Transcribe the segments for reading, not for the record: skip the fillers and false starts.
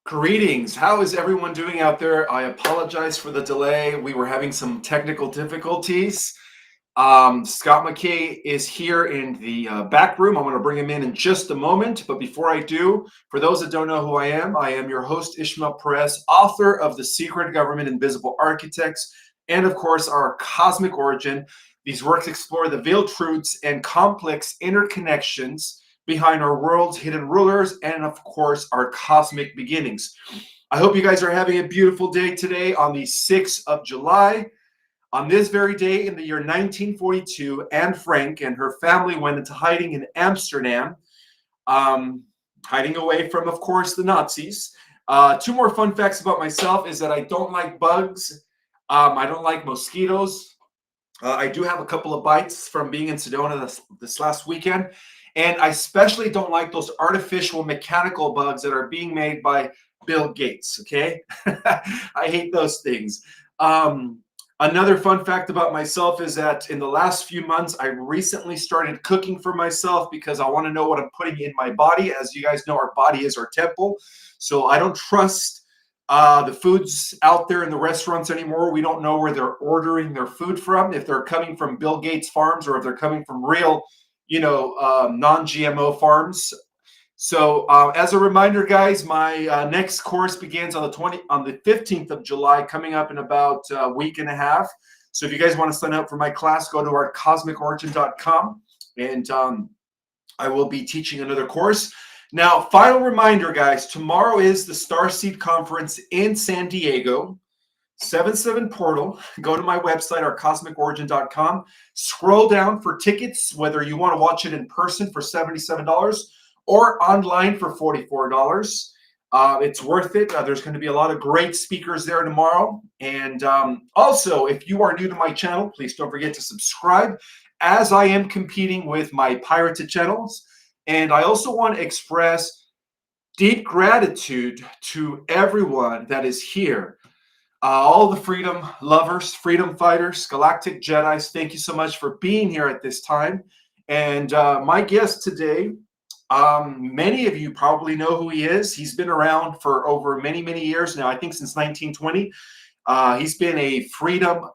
Greetings. How is everyone doing out there? I apologize for the delay. We were having some technical difficulties. Scott MacKay is here in the back room. I'm going to bring him in just a moment. But before I do, for those that don't know who I am your host, Ismael Perez, author of The Secret Government, Invisible Architects, and of course, our Cosmic Origin. These works explore the veiled truths and complex interconnections behind our world's hidden rulers, and of course, our cosmic beginnings. I hope you guys are having a beautiful day today on the 6th of July. On this very day in the year 1942, Anne Frank and her family went into hiding in Amsterdam, hiding away from, of course, the Nazis. Two more fun facts about myself is that I don't like bugs. I don't like mosquitoes. I do have a couple of bites from being in Sedona this last weekend. And I especially don't like those artificial mechanical bugs that are being made by Bill Gates, okay? I hate those things. Another fun fact about myself is that in the last few months, I recently started cooking for myself because I want to know what I'm putting in my body. As you guys know, our body is our temple. So I don't trust the foods out there in the restaurants anymore. We don't know where they're ordering their food from, if they're coming from Bill Gates farms or if they're coming from real non-GMO farms. So as a reminder, guys, my next course begins on the 15th of July, coming up in about a week and a half. So if you guys want to sign up for my class, go to our cosmicorigin.com, and I will be teaching another course. Now, final reminder, guys, tomorrow is the Starseed Conference in San Diego. 77 portal. Go to my website, ourcosmicorigin.com. Scroll down for tickets, whether you want to watch it in person for $77 or online for $44. It's worth it. There's going to be a lot of great speakers there tomorrow. And also, if you are new to my channel, please don't forget to subscribe, as I am competing with my pirated channels. And I also want to express deep gratitude to everyone that is here. All the freedom lovers, freedom fighters, galactic Jedis, thank you so much for being here at this time. And my guest today, many of you probably know who he is. He's been around for over many, many years now, I think since 1920. He's been a freedom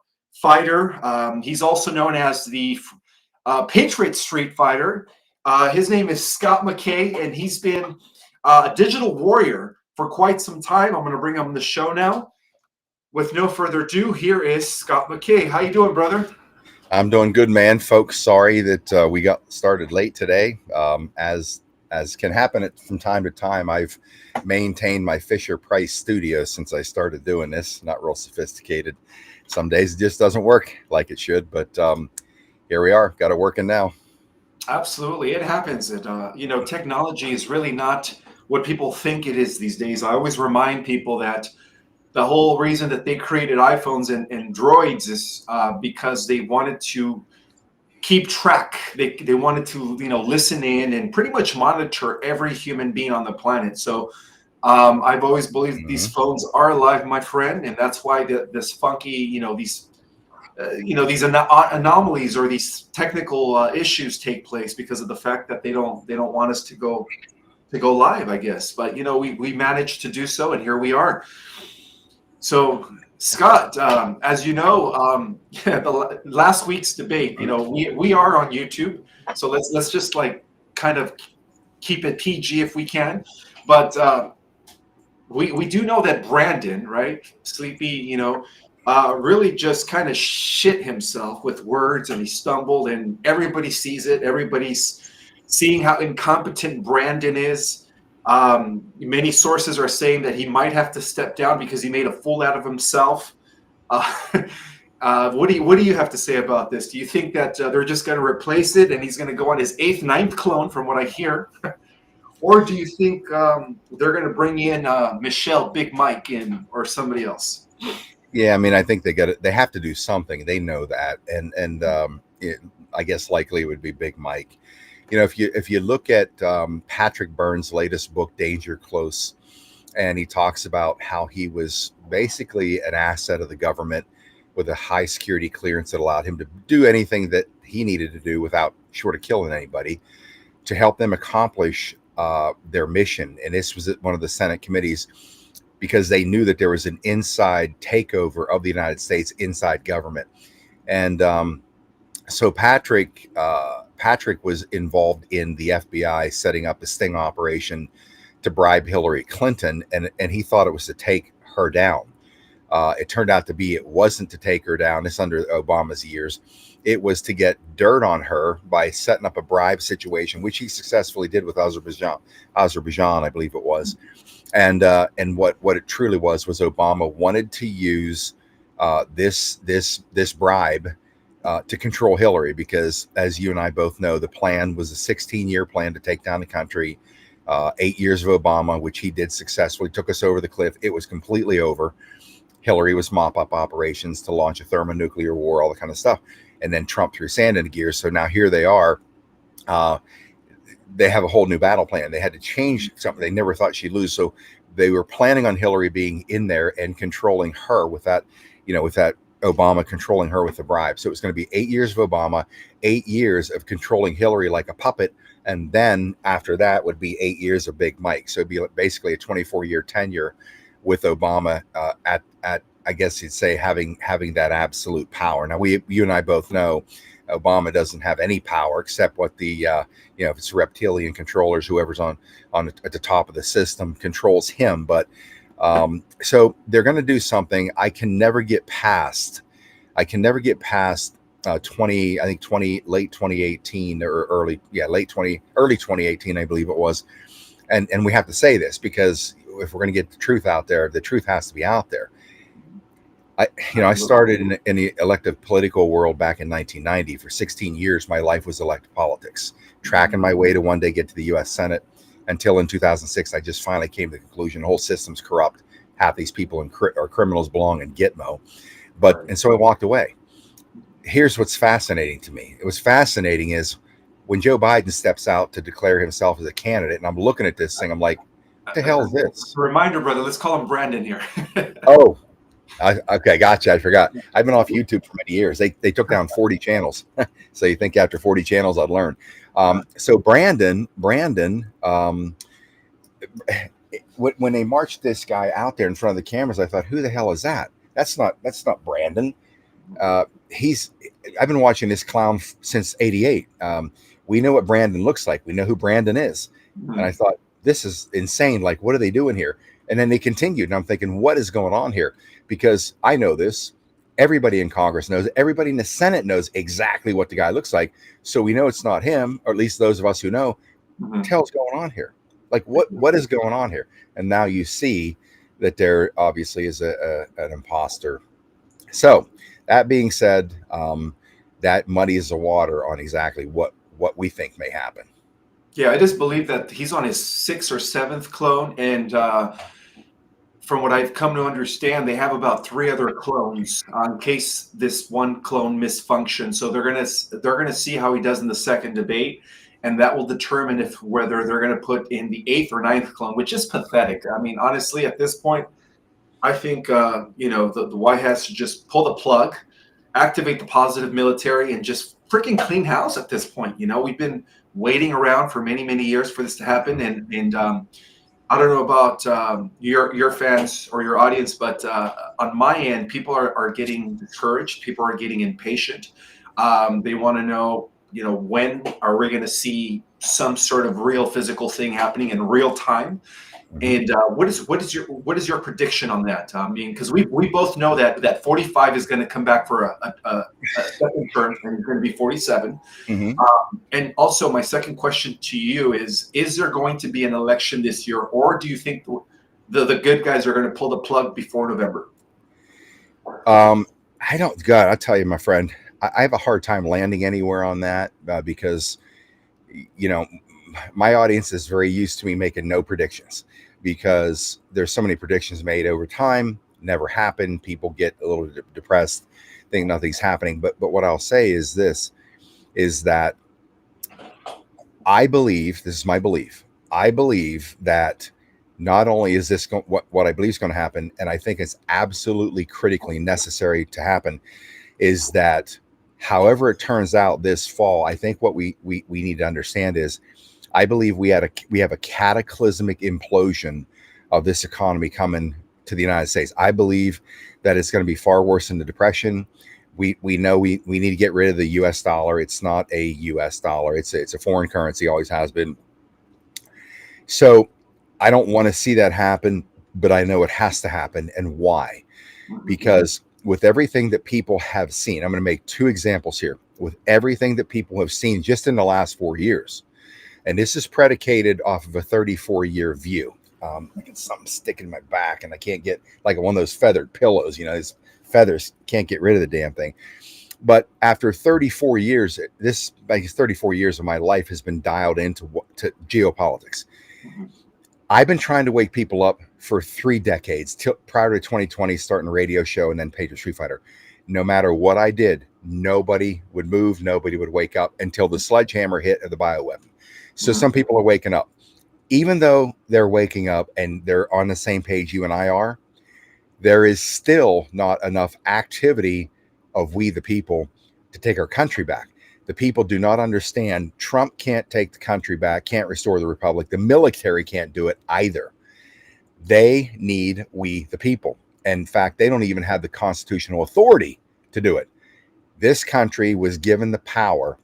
fighter. He's also known as the Patriot Street Fighter. His name is Scott MacKay, and he's been a digital warrior for quite some time. I'm going to bring him on the show now. With no further ado, here is Scott MacKay. How you doing, brother? I'm doing good, man. Folks, sorry that we got started late today. As can happen from time to time, I've maintained my Fisher-Price studio since I started doing this. Not real sophisticated. Some days it just doesn't work like it should, but here we are. Got it working now. Absolutely. It happens. Technology is really not what people think it is these days. I always remind people that the whole reason that they created iPhones and droids is because they wanted to keep track. They wanted to, listen in and pretty much monitor every human being on the planet. So I've always believed these phones are alive, my friend, and that's why this funky, these anomalies or these technical issues take place, because of the fact that they don't want us to go live, I guess. But we managed to do so, and here we are. So, Scott, as you know, the last week's debate, we are on YouTube, so let's just kind of keep it PG if we can. But we do know that Brandon, right, Sleepy, really just kind of shit himself with words, and he stumbled, and everybody sees it. Everybody's seeing how incompetent Brandon is. Many sources are saying that he might have to step down because he made a fool out of himself. What do you have to say about this? Do you think that they're just going to replace it and he's going to go on his 8th, 9th clone, from what I hear? Or do you think they're going to bring in Michelle Big Mike in, or somebody else? Yeah, I mean, I think they have to do something. They know that, and I guess likely it would be Big Mike. If you look at Patrick Byrne's latest book, Danger Close, and he talks about how he was basically an asset of the government with a high security clearance that allowed him to do anything that he needed to do without short of killing anybody to help them accomplish their mission. And this was at one of the Senate committees. because they knew that there was an inside takeover of the United States inside government. And so Patrick was involved in the FBI setting up a sting operation to bribe Hillary Clinton, and he thought it was to take her down. It turned out to be it wasn't to take her down. It's under Obama's years. It was to get dirt on her by setting up a bribe situation, which he successfully did with Azerbaijan, I believe it was. And what it truly was Obama wanted to use this bribe to control Hillary, because as you and I both know, the plan was a 16-year plan to take down the country. 8 years of Obama, which he did successfully, took us over the cliff. It was completely over. Hillary was mop-up operations to launch a thermonuclear war, all the kind of stuff. And then Trump threw sand in the gears. So now here they are. They have a whole new battle plan. They had to change something. They never thought she'd lose. So they were planning on Hillary being in there and controlling her with that, with that Obama controlling her with the bribe. So it was going to be 8 years of Obama, 8 years of controlling Hillary like a puppet. And then after that would be 8 years of Big Mike. So it'd be basically a 24-year tenure with Obama at I guess you'd say having that absolute power. Now you and I both know Obama doesn't have any power except what the if it's reptilian controllers, whoever's on at the top of the system controls him. But so they're going to do something. I can never get past 20, I think late 2018 or late 2018, I believe it was. And we have to say this because if we're going to get the truth out there, the truth has to be out there. I started in the elective political world back in 1990. For 16 years, my life was elective politics, tracking my way to one day get to the U.S. Senate, until in 2006, I just finally came to the conclusion the whole system's corrupt. Half these people are criminals, belong in Gitmo. And so I walked away. Here's what's fascinating to me. It was fascinating is when Joe Biden steps out to declare himself as a candidate, and I'm looking at this thing, I'm like, what the hell is this? Reminder, brother, let's call him Brandon here. Oh, okay, gotcha. I forgot. I've been off YouTube for many years. They took down 40 channels. So you think after 40 channels I'd learn. So Brandon, when they marched this guy out there in front of the cameras, I thought, who the hell is that? That's not Brandon. I've been watching this clown since '88. We know what Brandon looks like. We know who Brandon is. And I thought, this is insane. Like, what are they doing here? And then they continued. And I'm thinking, what is going on here? Because I know this. Everybody in Congress knows. Everybody in the Senate knows exactly what the guy looks like. So we know it's not him, or at least those of us who know. What the hell's going on here? Like, what is going on here? And now you see that there obviously is an imposter. So that being said, that muddies the water on exactly what we think may happen. Yeah, I just believe that he's on his 6th or 7th clone, and from what I've come to understand, they have about 3 other clones in case this one clone misfunctions. So they're gonna see how he does in the second debate, and that will determine whether they're gonna put in the 8th or 9th clone, which is pathetic. I mean, honestly, at this point, I think the White House should just pull the plug, activate the positive military, and just freaking clean house at this point. We've been waiting around for many, many years for this to happen, and I don't know about your fans or your audience, but on my end, people are getting discouraged. People are getting impatient. They want to know, when are we going to see some sort of real physical thing happening in real time? And what is your prediction on that? I mean, because we both know that 45 is going to come back for a second term, and it's going to be 47. And also, my second question to you is there going to be an election this year, or do you think the good guys are going to pull the plug before November? I don't. I'll tell you, my friend, I have a hard time landing anywhere on that because, my audience is very used to me making no predictions, because there's so many predictions made over time, never happen. People get a little depressed, think nothing's happening. But what I'll say is this, is that I believe, this is my belief, I believe that not only is this what I believe is going to happen, and I think it's absolutely critically necessary to happen, is that however it turns out this fall, I think what we need to understand is, I believe we have a cataclysmic implosion of this economy coming to the United States. I believe that it's going to be far worse than the Depression. We know we need to get rid of the U.S. dollar. It's not a U.S. dollar. It's a foreign currency, always has been. So I don't want to see that happen, but I know it has to happen. And why? Because with everything that people have seen, I'm going to make two examples here. With everything that people have seen just in the last 4 years, and this is predicated off of a 34-year view. I get something sticking in my back, and I can't get, like one of those feathered pillows. You know, these feathers, can't get rid of the damn thing. But after 34 years, this like 34 years of my life has been dialed into geopolitics. I've been trying to wake people up for 3 decades, prior to 2020, starting a radio show and then Patriot Street Fighter. No matter what I did, nobody would move, nobody would wake up until the sledgehammer hit of the bioweapon. So some people are waking up. Even though they're waking up and they're on the same page you and I are, there is still not enough activity of we the people to take our country back. The people do not understand. Trump can't take the country back, can't restore the republic. The military can't do it either. They need we the people. In fact, they don't even have the constitutional authority to do it. This country was given the power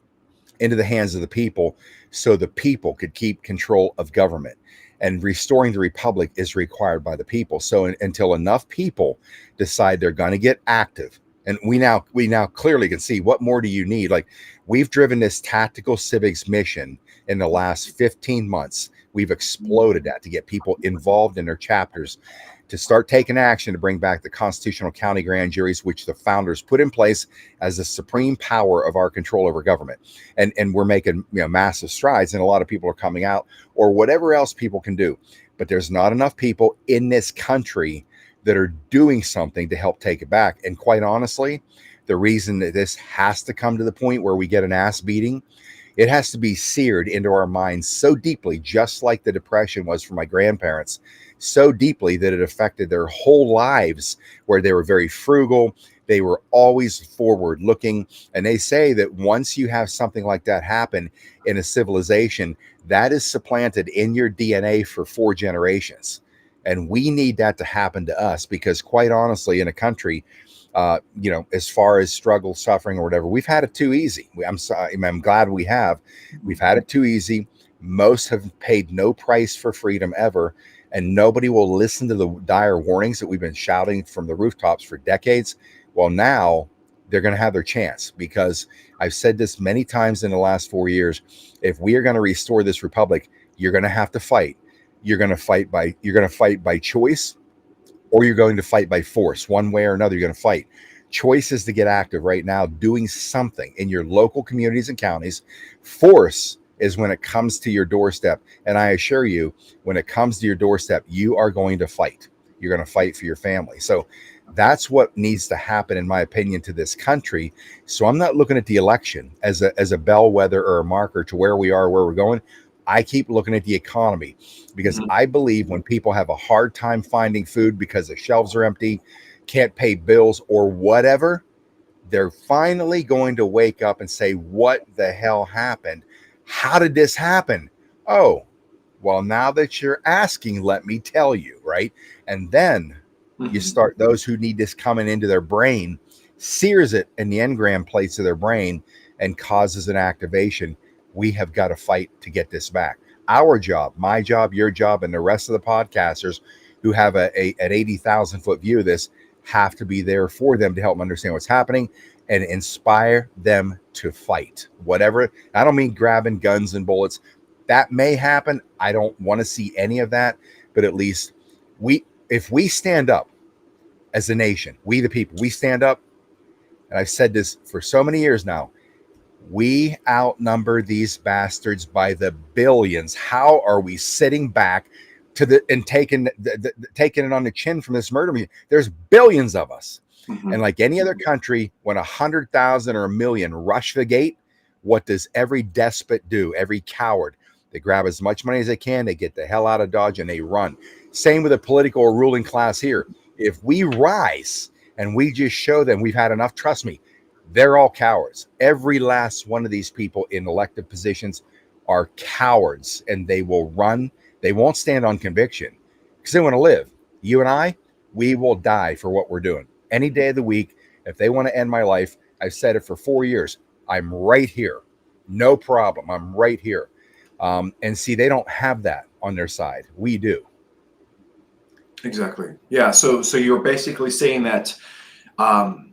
into the hands of the people so the people could keep control of government. And restoring the republic is required by the people. So until enough people decide they're going to get active, and we now clearly can see, what more do you need? Like, we've driven this tactical civics mission in the last 15 months. We've exploded that to get people involved in their chapters, to start taking action to bring back the constitutional county grand juries, which the founders put in place as the supreme power of our control over government. And we're making massive strides, and a lot of people are coming out, or whatever else people can do. But there's not enough people in this country that are doing something to help take it back. And quite honestly, the reason that this has to come to the point where we get an ass beating, it has to be seared into our minds so deeply, just like the Depression was for my grandparents, so deeply that it affected their whole lives, where they were very frugal. They were always forward looking. And they say that once you have something like that happen in a civilization, that is supplanted in your DNA for 4 generations. And we need that to happen to us, because quite honestly, in a country, as far as struggle, suffering, or whatever, we've had it too easy. I'm glad we have. We've had it too easy. Most have paid no price for freedom ever. And nobody will listen to the dire warnings that we've been shouting from the rooftops for decades. Well, now they're going to have their chance, because I've said this many times in the last 4 years. If we are going to restore this republic, you're going to have to fight. You're going to fight by choice, or you're going to fight by force. One way or another, you're going to fight. Choice is to get active right now, doing something in your local communities and counties. Force is when it comes to your doorstep. And I assure you, when it comes to your doorstep, you are going to fight. You're going to fight for your family. So that's what needs to happen, in my opinion, to this country. So I'm not looking at the election as a bellwether or a marker to where we are, where we're going. I keep looking at the economy, because I believe when people have a hard time finding food because the shelves are empty, can't pay bills or whatever, they're finally going to wake up and say, what the hell happened? How did this happen? Oh, well, now that you're asking, let me tell you, right? And then you start, those who need this coming into their brain, sears it in the engram plates of their brain and causes an activation. We have got to fight to get this back. Our job, my job, your job, and the rest of the podcasters who have an 80,000 foot view of this have to be there for them to help them understand what's happening and inspire them to fight. Whatever. I don't mean grabbing guns and bullets. That may happen. I don't want to see any of that. But at least if we stand up as a nation, we the people, we stand up. And I've said this for so many years now. We outnumber these bastards by the billions. How are we sitting back and taking it on the chin from this murder? There's billions of us. And like any other country, when 100,000 or 1 million rush the gate, what does every despot do? Every coward, they grab as much money as they can, they get the hell out of Dodge, and they run. Same with the political or ruling class here. If we rise and we just show them we've had enough, trust me, they're all cowards. Every last one of these people in elected positions are cowards, and they will run. They won't stand on conviction because they want to live. You and I, We will die for what we're doing. Any day of the week, if they want to end my life, I've said it for 4 years. I'm right here. No problem. I'm right here. And see, they don't have that on their side. We do. Exactly. Yeah. So you're basically saying that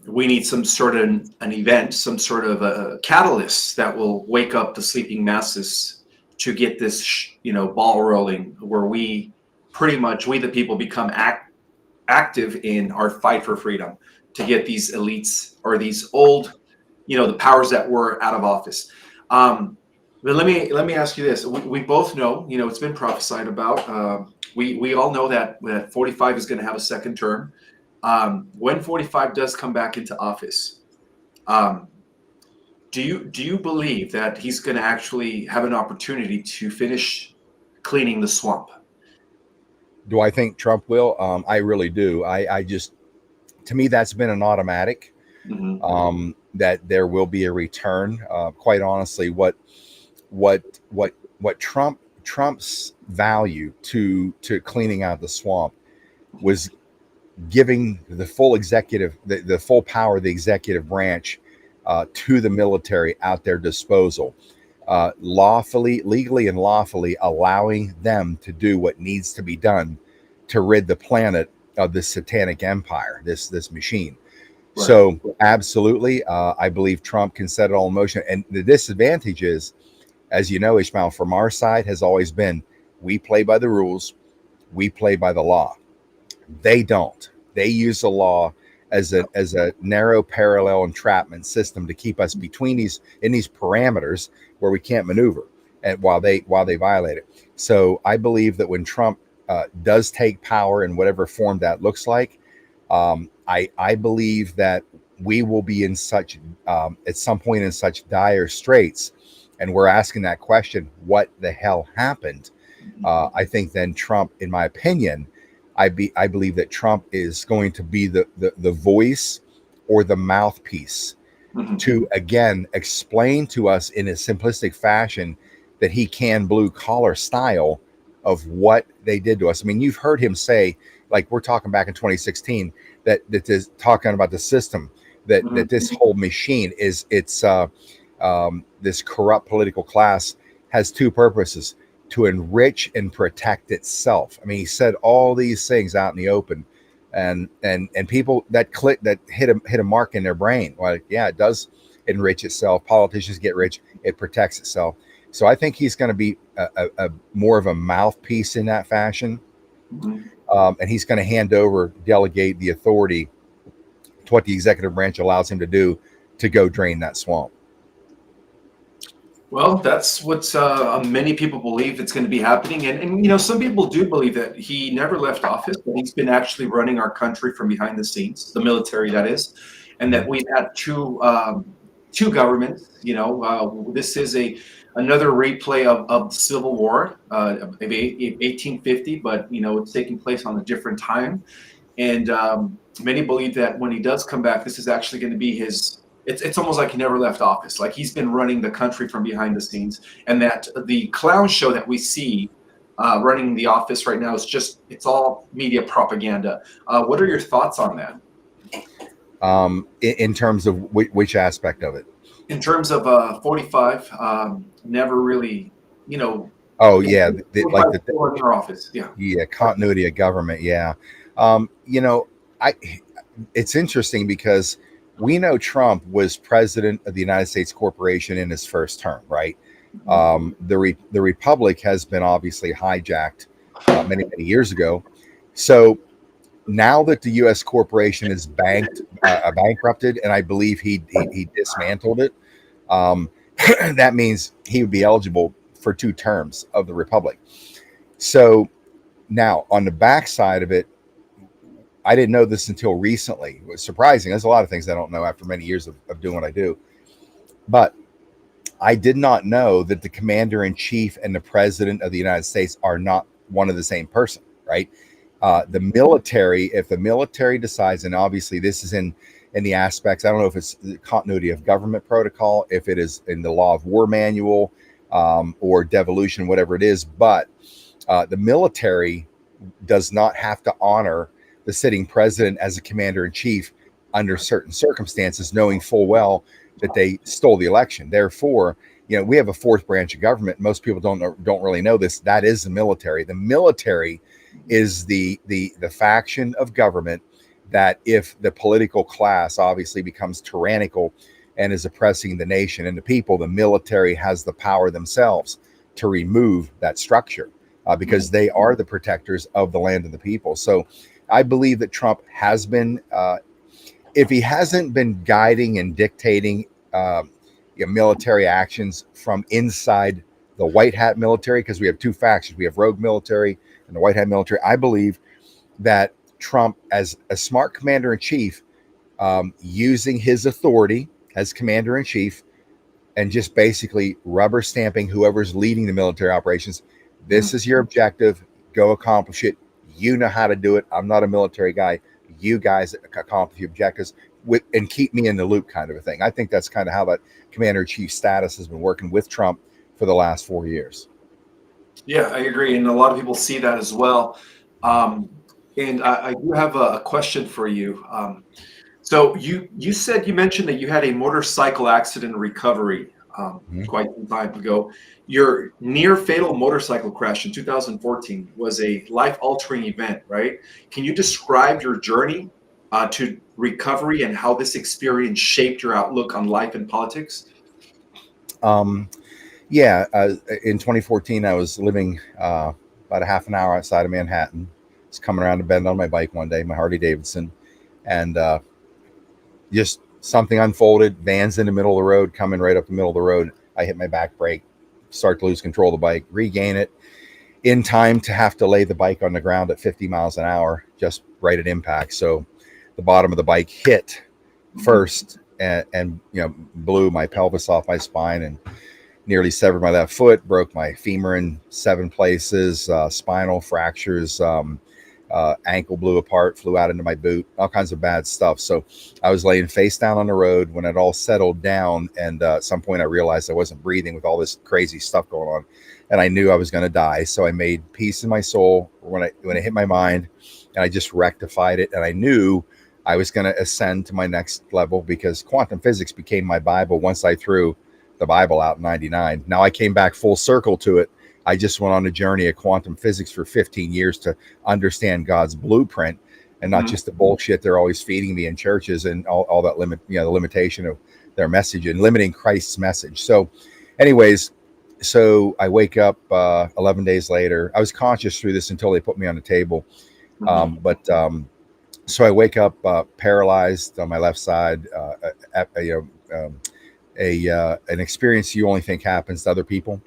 we need some sort of an event, some sort of a catalyst that will wake up the sleeping masses to get this, ball rolling, where we pretty much, we the people, become active in our fight for freedom to get these elites or these old, the powers that were out of office. But let me ask you this: we both know, it's been prophesied about. We all know that 45 is going to have a second term. When 45 does come back into office, um, do you believe that he's going to actually have an opportunity to finish cleaning the swamp? Do I think Trump will? I really do. I just, to me, that's been an automatic. Hmm. That there will be a return. Quite honestly, what Trump's value to cleaning out the swamp was giving the full the full power of the executive branch to the military at their disposal, legally and lawfully allowing them to do what needs to be done to rid the planet of this satanic empire, this machine. Right. So absolutely, I believe Trump can set it all in motion. And the disadvantage is, as you know, Ishmael, from our side has always been, we play by the rules, we play by the law. They don't. They use the law as a narrow parallel entrapment system to keep us between these parameters where we can't maneuver, and while they violate it. So I believe that when Trump does take power in whatever form that looks like, I believe that we will be in such at some point in such dire straits, and we're asking that question, what the hell happened? I think then Trump, in my opinion, I believe that Trump is going to be the voice or the mouthpiece to again explain to us in a simplistic fashion that he can blue collar style of what they did to us. I mean, you've heard him say, like we're talking back in 2016, that is talking about the system, that this whole machine is this corrupt political class has two purposes: to enrich and protect itself. I mean, he said all these things out in the open, and people that hit a mark in their brain. Like, yeah, it does enrich itself. Politicians get rich, it protects itself. So I think he's going to be a more of a mouthpiece in that fashion, and he's going to delegate the authority to what the executive branch allows him to do to go drain that swamp. Well, that's what many people believe it's going to be happening, and some people do believe that he never left office, but he's been actually running our country from behind the scenes, the military, that is, and that we've had two governments. This is another replay of the Civil War of 1850, but it's taking place on a different time, and many believe that when he does come back, this is actually going to be his. It's almost like he never left office, like he's been running the country from behind the scenes, and that the clown show that we see running the office right now it's all media propaganda. What are your thoughts on that? In terms of which aspect of it? In terms of 45, never really, Oh yeah, like in our office, yeah, continuity of government, yeah. It's interesting because we know Trump was president of the United States Corporation in his first term, right? The Republic has been obviously hijacked many years ago. So now that the U.S. corporation is bankrupted, and I believe he dismantled it, that means he would be eligible for 2 terms of the Republic. So now on the backside of it, I didn't know this until recently. It was surprising. There's a lot of things I don't know after many years of doing what I do. But I did not know that the commander-in-chief and the president of the United States are not one of the same person, right? The military, if the military decides, and obviously this is in the aspects, I don't know if it's the continuity of government protocol, if it is in the law of war manual or devolution, whatever it is, but the military does not have to honor the sitting president as a commander in chief under certain circumstances, knowing full well that they stole the election. Therefore, we have a fourth branch of government. Most people don't really know this. That is the military. The military is the faction of government that, if the political class obviously becomes tyrannical and is oppressing the nation and the people, the military has the power themselves to remove that structure, because they are the protectors of the land and the people. So I believe that Trump has been, if he hasn't been guiding and dictating military actions from inside the white hat military, because we have two factions. We have rogue military and the white hat military. I believe that Trump, as a smart commander in chief, using his authority as commander in chief and just basically rubber stamping whoever's leading the military operations. This is your objective. Go accomplish it. You know how to do it. I'm not a military guy. You guys accomplish your objectives and keep me in the loop, kind of a thing. I think that's kind of how that commander in chief status has been working with Trump for the last 4 years. Yeah, I agree. And a lot of people see that as well. And I do have a question for you. So you mentioned that you had a motorcycle accident recovery quite some time ago. Your near fatal motorcycle crash in 2014 was a life-altering event, right? Can you describe your journey to recovery and how this experience shaped your outlook on life and politics? Yeah, in 2014, I was living about a half an hour outside of Manhattan. I was coming around a bend on my bike one day, my Harley Davidson, and just something unfolded. Van's in the middle of the road, coming right up the middle of the road. I hit my back brake, start to lose control of the bike, regain it in time to have to lay the bike on the ground at 50 miles an hour, just right at impact. So the bottom of the bike hit first and blew my pelvis off my spine and nearly severed my left foot, broke my femur in 7 places, spinal fractures, ankle blew apart, flew out into my boot, all kinds of bad stuff. So I was laying face down on the road when it all settled down. And at some point I realized I wasn't breathing with all this crazy stuff going on. And I knew I was going to die. So I made peace in my soul when it hit my mind, and I just rectified it. And I knew I was going to ascend to my next level, because quantum physics became my Bible once I threw the Bible out in 99. Now I came back full circle to it. I just went on a journey of quantum physics for 15 years to understand God's blueprint, and not just the bullshit they're always feeding me in churches and all that the limitation of their message and limiting Christ's message. So anyways, so I wake up 11 days later. I was conscious through this until they put me on the table. So I wake up paralyzed on my left side, an experience you only think happens to other people.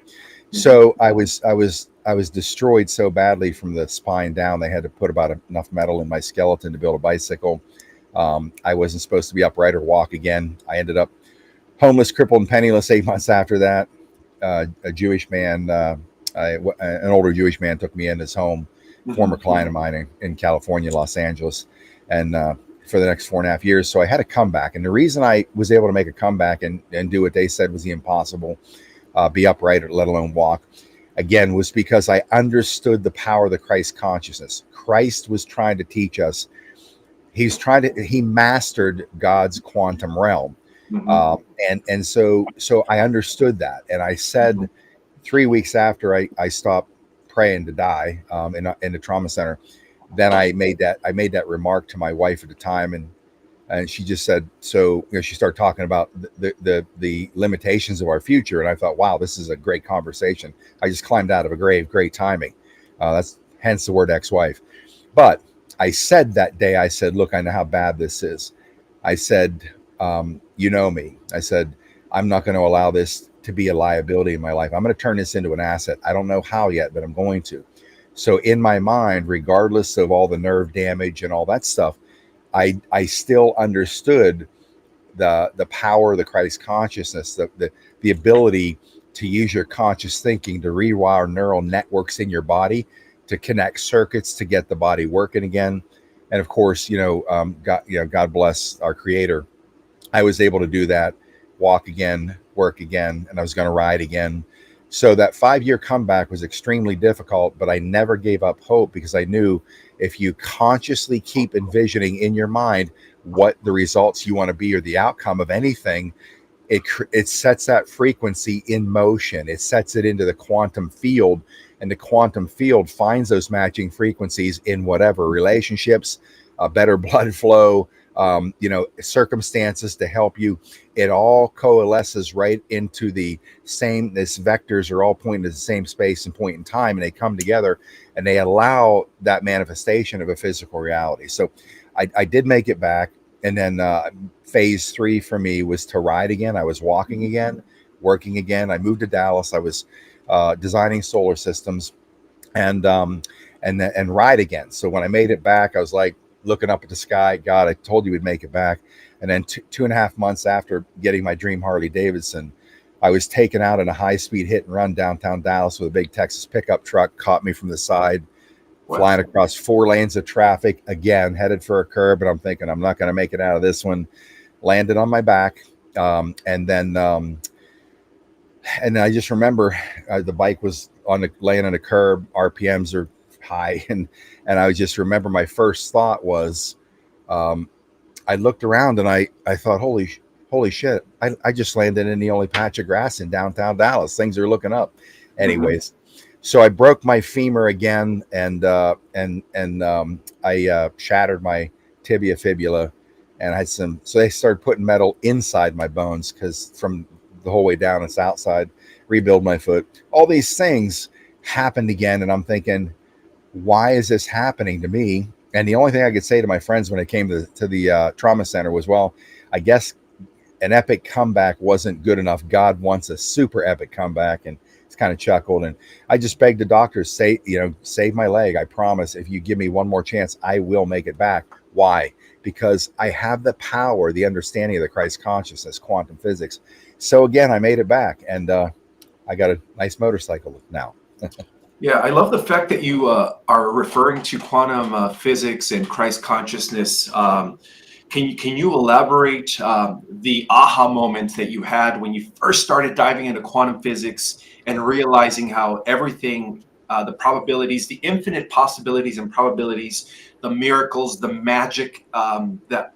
So I was destroyed so badly from the spine down. They had to put about enough metal in my skeleton to build a bicycle. I wasn't supposed to be upright or walk again. I ended up homeless, crippled, and penniless 8 months after that. A Jewish man, an older Jewish man, took me in his home, former client of mine in California, Los Angeles, and for the next 4.5 years. So I had a comeback. And the reason I was able to make a comeback and do what they said was the impossible, be upright, or let alone walk, again, was because I understood the power of the Christ consciousness. Christ was trying to teach us. He mastered God's quantum realm. And so I understood that. And I said 3 weeks after I stopped praying to die in the trauma center, then I made that remark to my wife at the time, and she just said, so she started talking about the limitations of our future, and I thought, wow, this is a great conversation. I just climbed out of a grave. Great timing. That's hence the word ex-wife. But I said that day, I said, look, I know how bad this is. I said, you know me. I said, I'm not going to allow this to be a liability in my life. I'm going to turn this into an asset. I don't know how yet, but I'm going to. So in my mind, regardless of all the nerve damage and all that stuff, I still understood the power of the Christ consciousness, the ability to use your conscious thinking to rewire neural networks in your body, to connect circuits to get the body working again. And of course, God bless our Creator. I was able to do that, walk again, work again, and I was going to ride again. So that 5-year comeback was extremely difficult, but I never gave up hope because I knew if you consciously keep envisioning in your mind what the results you want to be or the outcome of anything, it sets that frequency in motion. It sets it into the quantum field, and the quantum field finds those matching frequencies in whatever relationships, better blood flow, circumstances to help you. It all coalesces right into the same. This vectors are all pointing to the same space and point in time, and they come together and they allow that manifestation of a physical reality. So I did make it back. And then phase 3 for me was to ride again. I was walking again, working again. I moved to Dallas. I was designing solar systems and ride again. So when I made it back, I was like looking up at the sky. God, I told you we'd make it back. And then 2.5 months after getting my dream Harley Davidson, I was taken out in a high-speed hit and run downtown Dallas with a big Texas pickup truck, caught me from the side. Wow. Flying across 4 lanes of traffic, again, headed for a curb. And I'm thinking, I'm not going to make it out of this one. Landed on my back. And then I just remember the bike was laying on a curb. RPMs are high. And I just remember my first thought was, I looked around and I thought, holy shit, I just landed in the only patch of grass in downtown Dallas. Things are looking up. Anyways. So I broke my femur again, and I shattered my tibia fibula, and I had some. So they started putting metal inside my bones because from the whole way down, it's outside. Rebuild my foot. All these things happened again, and I'm thinking, why is this happening to me? And the only thing I could say to my friends when I came to the trauma center was, well, I guess an epic comeback wasn't good enough. God wants a super epic comeback, and kind of chuckled, and I just begged the doctor, save my leg. I promise if you give me one more chance, I will make it back. Why? Because I have the power, the understanding of the Christ consciousness, quantum physics. So again, I made it back, and I got a nice motorcycle now. Yeah, I love the fact that you are referring to quantum physics and Christ consciousness. Can you elaborate the aha moment that you had when you first started diving into quantum physics and realizing how everything, the probabilities, the infinite possibilities and probabilities, the miracles, the magic that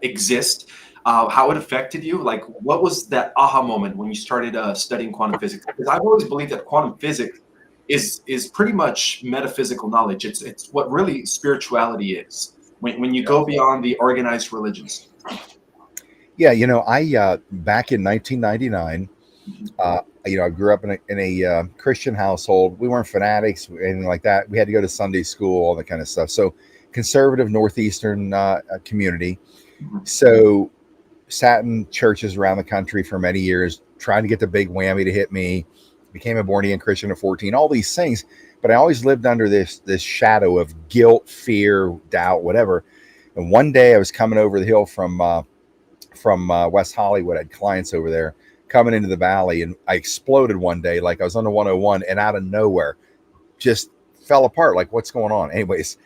exist, how it affected you? Like, what was that aha moment when you started studying quantum physics? Because I've always believed that quantum physics is pretty much metaphysical knowledge. It's what really spirituality is. When you go beyond the organized religions. Yeah, I back in 1999, I grew up in a Christian household. We weren't fanatics, anything like that. We had to go to Sunday school, all that kind of stuff. So conservative Northeastern community. So sat in churches around the country for many years, trying to get the big whammy to hit me. Became a born-again Christian at 14, all these things. But I always lived under this shadow of guilt, fear, doubt, whatever. And one day I was coming over the hill from West Hollywood. I had clients over there coming into the valley, and I exploded one day, like I was on the 101, and out of nowhere just fell apart. Like, what's going on? Anyways,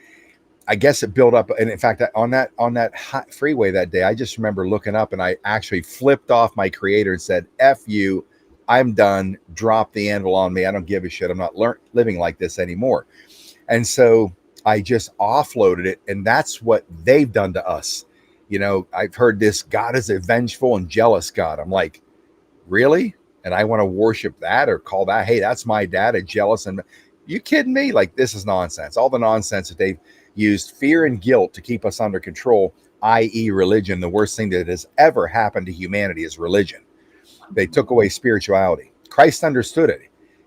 I guess it built up. And in fact, on that hot freeway that day, I just remember looking up and I actually flipped off my creator and said, F you. I'm done. Drop the anvil on me. I don't give a shit. I'm not living like this anymore. And so I just offloaded it. And that's what they've done to us. I've heard this, God is a vengeful and jealous God. I'm like, really? And I want to worship that or call that, hey, that's my dad, a jealous. And you kidding me? Like, this is nonsense. All the nonsense that they've used, fear and guilt to keep us under control, i.e. religion. The worst thing that has ever happened to humanity is religion. They took away spirituality. Christ understood it.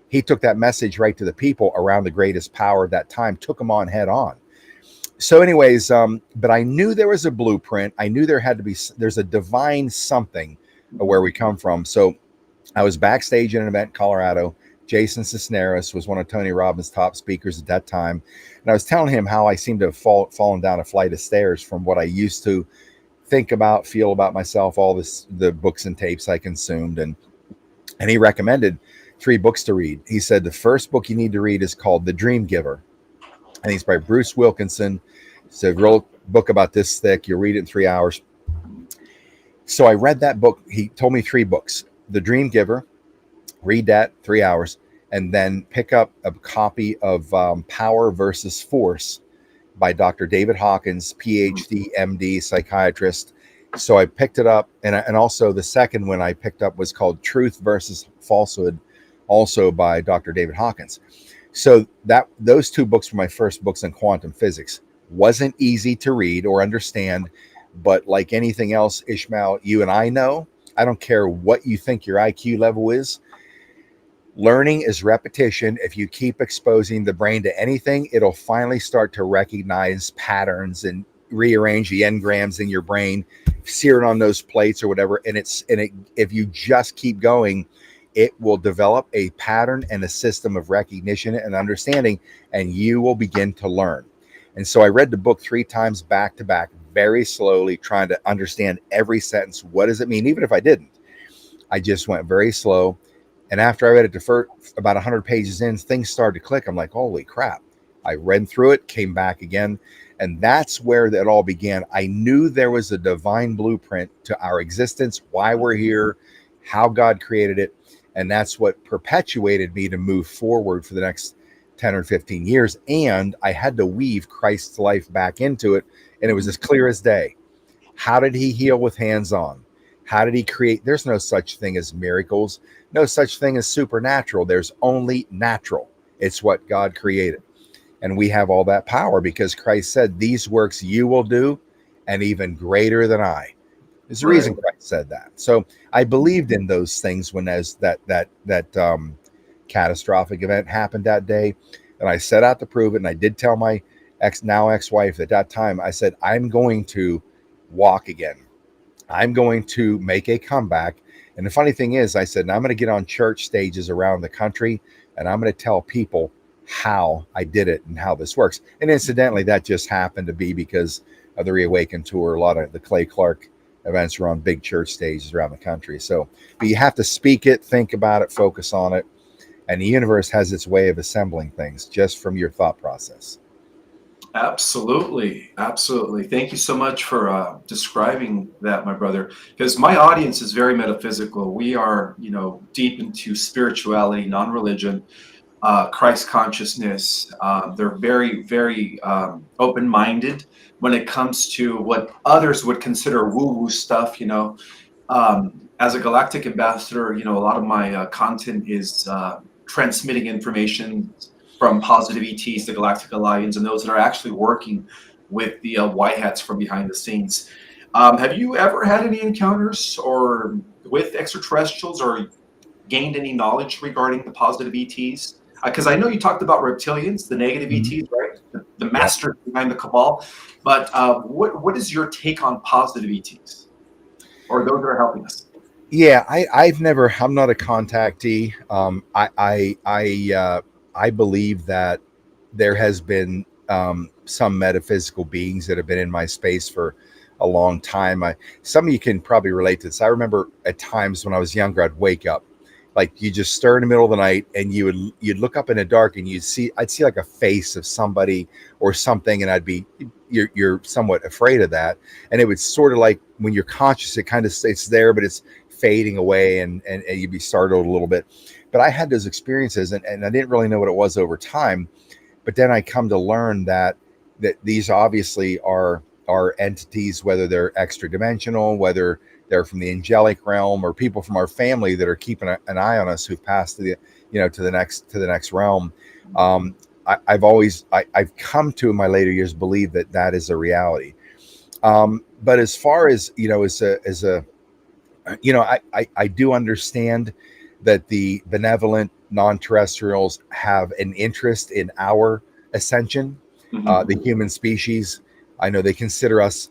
He took that message right to the people around the greatest power of that time, took them on head on. So anyways, but I knew there was a blueprint. I knew there's a divine something where we come from. So I was backstage in an event in Colorado. Jason Cisneros was one of Tony Robbins' top speakers at that time. And I was telling him how I seemed to have fallen down a flight of stairs from what I used to think about, feel about myself, the books and tapes I consumed. And he recommended 3 books to read. He said, the first book you need to read is called The Dream Giver. And it's by Bruce Wilkinson. It's a real book about this thick. You'll read it in 3 hours. So I read that book. He told me 3 books: The Dream Giver, read that 3 hours, and then pick up a copy of Power versus Force by Dr. David Hawkins, PhD, MD, psychiatrist. So I picked it up, and also the second one I picked up was called Truth versus Falsehood, also by Dr. David Hawkins. So those two books were my first books in quantum physics. Wasn't easy to read or understand, but like anything else, Ishmael, you and I know, I don't care what you think your IQ level is. Learning is repetition. If you keep exposing the brain to anything, it'll finally start to recognize patterns and rearrange the engrams in your brain, sear it on those plates or whatever. And if you just keep going, it will develop a pattern and a system of recognition and understanding, and you will begin to learn. And so I read the book 3 times back to back, very slowly, trying to understand every sentence. What does it mean? Even if I didn't, I just went very slow. And after I read it for about 100 pages in, things started to click. I'm like, holy crap. I read through it, came back again. And that's where that all began. I knew there was a divine blueprint to our existence, why we're here, how God created it. And that's what perpetuated me to move forward for the next 10 or 15 years. And I had to weave Christ's life back into it. And it was as clear as day. How did he heal with hands-on? How did he create? There's no such thing as miracles, no such thing as supernatural. There's only natural. It's what God created. And we have all that power because Christ said, these works you will do, and even greater than I. There's a reason Christ said that. So I believed in those things when that catastrophic event happened that day. And I set out to prove it. And I did tell my ex-wife at that time, I said, I'm going to walk again. I'm going to make a comeback. And the funny thing is, I said, I'm going to get on church stages around the country, and I'm going to tell people how I did it and how this works. And incidentally, that just happened to be because of the Reawaken tour. A lot of the Clay Clark events were on big church stages around the country. So, but you have to speak it, think about it, focus on it. And the universe has its way of assembling things just from your thought process. Absolutely. Absolutely. Thank you so much for describing that, my brother, because my audience is very metaphysical. We are, deep into spirituality, non-religion, Christ consciousness. They're very, very open-minded when it comes to what others would consider woo-woo stuff. As a galactic ambassador, a lot of my content is transmitting information from positive ETs, the Galactic Alliance, and those that are actually working with the white hats from behind the scenes. Have you ever had any encounters or with extraterrestrials or gained any knowledge regarding the positive ETs? Because I know you talked about reptilians, the negative ETs, right? The master behind the cabal. But what is your take on positive ETs or those that are helping us? Yeah, I'm not a contactee. I believe that there has been some metaphysical beings that have been in my space for a long time. Some of you can probably relate to this. I remember at times when I was younger, I'd wake up, like you just stir in the middle of the night, and you'd look up in the dark, and I'd see like a face of somebody or something, and you're somewhat afraid of that, and it would sort of like when you're conscious, it's there, but it's fading away, and you'd be startled a little bit. But I had those experiences, and I didn't really know what it was over time. But then I come to learn that these obviously are entities, whether they're extra dimensional, whether they're from the angelic realm, or people from our family that are keeping an eye on us who've passed to the next realm. I've come to in my later years believe that is a reality. But as far as I do understand that the benevolent non-terrestrials have an interest in our ascension, the human species. I know they consider us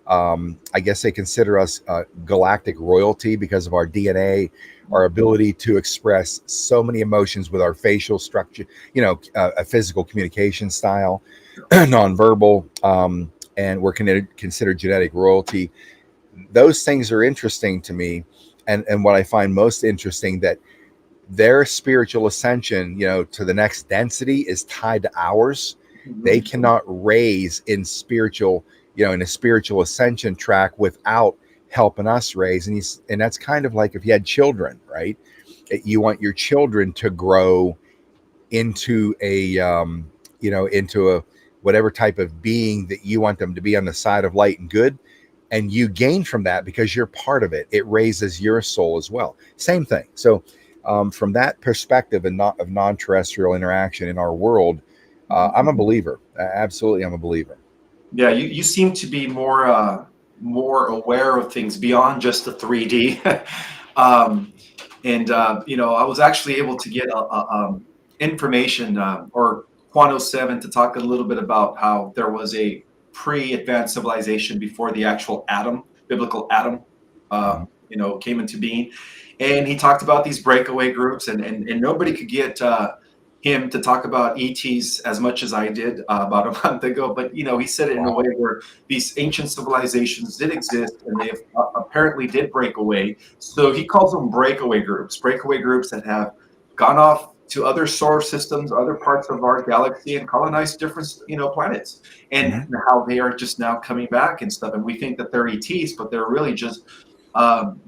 I guess they consider us galactic royalty because of our DNA, our ability to express so many emotions with our facial structure, a physical communication style, nonverbal, and we're considered genetic royalty. Those things are interesting to me. And what I find most interesting, that their spiritual ascension, to the next density is tied to ours. They cannot raise in spiritual, in a spiritual ascension track without helping us raise. And that's kind of like if you had children, right? You want your children to grow into a into a whatever type of being that you want them to be, on the side of light and good, and you gain from that because you're part of it. It raises your soul as well. Same thing. So from that perspective and not of non-terrestrial interaction in our world, I'm a believer. Absolutely, I'm a believer. Yeah, you seem to be more aware of things beyond just the 3D. I was actually able to get information or Quanto 7 to talk a little bit about how there was a pre-advanced civilization before the actual Adam, biblical Adam, came into being. And he talked about these breakaway groups, and nobody could get him to talk about ETs as much as I did about a month ago. But, he said it in a way where these ancient civilizations did exist, and they apparently did break away. So he calls them breakaway groups that have gone off to other solar systems, other parts of our galaxy, and colonized different, planets, and how they are just now coming back and stuff. And we think that they're ETs, but they're really just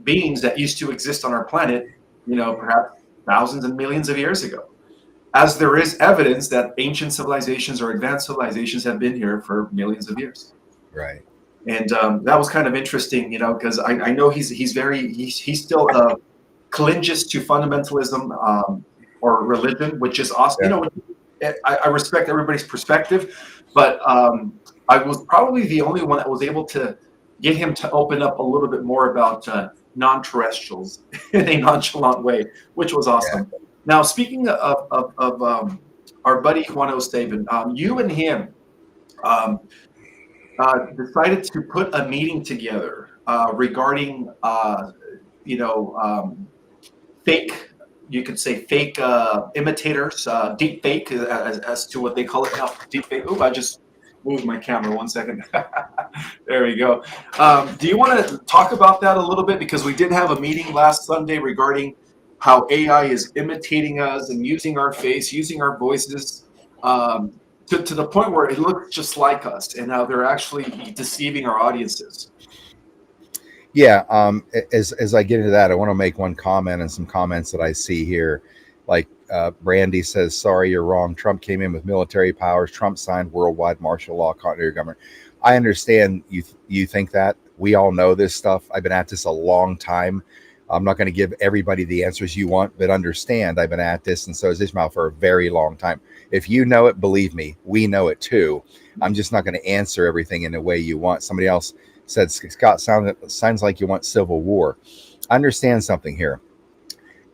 beings that used to exist on our planet, perhaps thousands and millions of years ago. As there is evidence that ancient civilizations or advanced civilizations have been here for millions of years. Right. And that was kind of interesting, because I know he still clinges to fundamentalism or religion, which is awesome. Yeah. I respect everybody's perspective, but I was probably the only one that was able to get him to open up a little bit more about non-terrestrials in a nonchalant way, which was awesome. Yeah. Now, speaking of our buddy Juan Esteban, you and him decided to put a meeting together regarding, fake, you could say fake imitators, deep fake, as to what they call it now, deep fake. Oh, I just moved my camera 1 second. There we go. Do you want to talk about that a little bit? Because we did have a meeting last Sunday regarding how AI is imitating us and using our face, using our voices, to the point where it looks just like us, and how they're actually deceiving our audiences. Yeah. As I get into that, I want to make one comment and some comments that I see here. Like Brandy says, sorry, you're wrong. Trump came in with military powers. Trump signed worldwide martial law, continuity government. I understand you think that. We all know this stuff. I've been at this a long time. I'm not going to give everybody the answers you want, but understand I've been at this, and so has Ismael, for a very long time. If you know it, believe me, we know it too. I'm just not going to answer everything in the way you want. Somebody else said, Scott, sounds like you want civil war. Understand something here.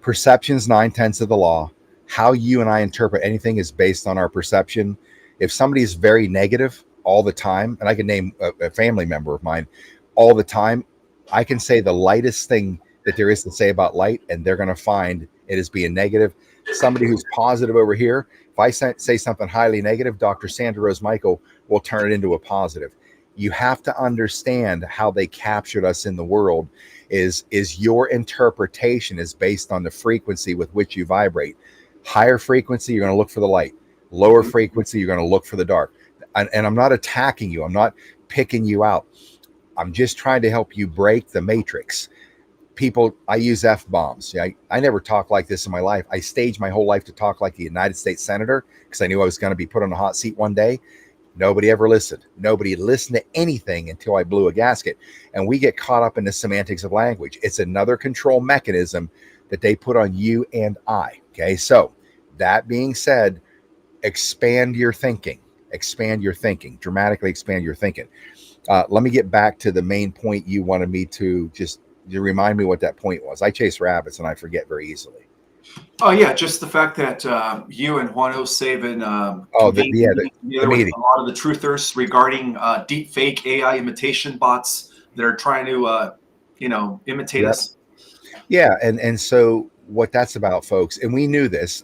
Perception's 9/10 of the law. How you and I interpret anything is based on our perception. If somebody is very negative all the time, and I can name a family member of mine all the time, I can say the lightest thing that there is to say about light, and they're going to find it as being negative. Somebody who's positive over here, if I say something highly negative, Dr. Sandra Rose Michael will turn it into a positive. You have to understand how they captured us in the world. Is your interpretation is based on the frequency with which you vibrate. Higher frequency, you're going to look for the light. Lower frequency, you're going to look for the dark. And I'm not attacking you. I'm not picking you out. I'm just trying to help you break the matrix. People, I use F-bombs. I never talked like this in my life. I staged my whole life to talk like a United States Senator because I knew I was going to be put on a hot seat one day. Nobody ever listened. Nobody listened to anything until I blew a gasket. And we get caught up in the semantics of language. It's another control mechanism that they put on you and I. Okay, so that being said, expand your thinking. Expand your thinking. Dramatically expand your thinking. Let me get back to the main point you wanted me to just remind me what that point was. I chase rabbits and I forget very easily. Oh yeah, just the fact that you and Juan Esteban the with a lot of the truthers regarding deep fake AI imitation bots that are trying to imitate us. Yeah, and so what that's about, folks, and we knew this.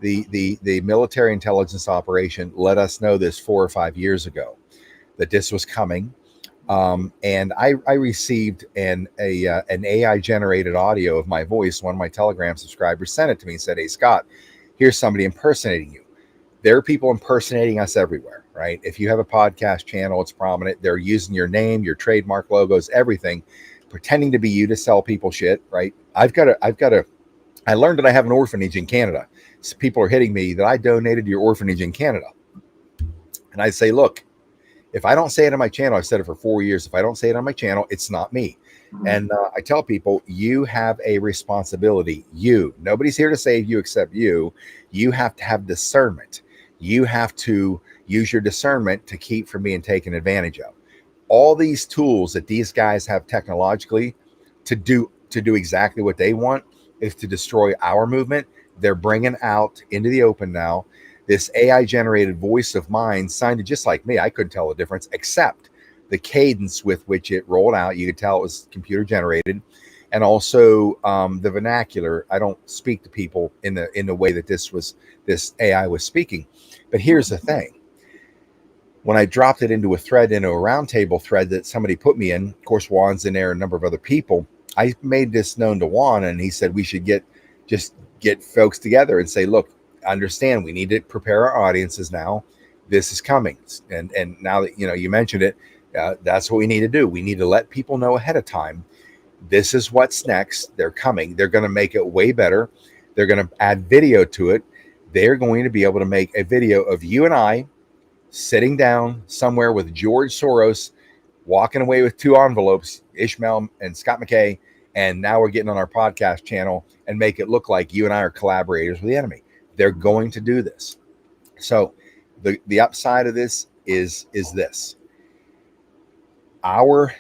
The military intelligence operation let us know this 4 or 5 years ago that this was coming. And I received an AI generated audio of my voice. One of my Telegram subscribers sent it to me and said, "Hey, Scott, here's somebody impersonating you." There are people impersonating us everywhere, right? If you have a podcast channel, it's prominent. They're using your name, your trademark logos, everything, pretending to be you to sell people shit, right? I've got a I learned that I have an orphanage in Canada. So people are hitting me that I donated to your orphanage in Canada. And I say, look, if I don't say it on my channel, I've said it for 4 years. If I don't say it on my channel, it's not me. And I tell people, you have a responsibility. Nobody's here to save you except you. You have to have discernment. You have to use your discernment to keep from being taken advantage of. All these tools that these guys have technologically to do exactly what they want is to destroy our movement. They're bringing out into the open now this AI generated voice of mine, sounded just like me. I couldn't tell the difference, except the cadence with which it rolled out. You could tell it was computer generated, and also the vernacular. I don't speak to people in the way that this AI was speaking. But here's the thing: when I dropped it into a thread, into a roundtable thread that somebody put me in, of course Juan's in there, a number of other people. I made this known to Juan, and he said we should get folks together and say, look, understand, we need to prepare our audiences now. This is coming, and now that you mentioned it, that's what we need to do. We need to let people know ahead of time. This is what's next. They're coming. They're going to make it way better. They're going to add video to it. They're going to be able to make a video of you and I sitting down somewhere with George Soros, walking away with 2 envelopes, Ismael and Scott MacKay, and now we're getting on our podcast channel and make it look like you and I are collaborators with the enemy. They're going to do this. So the upside of this is this. Our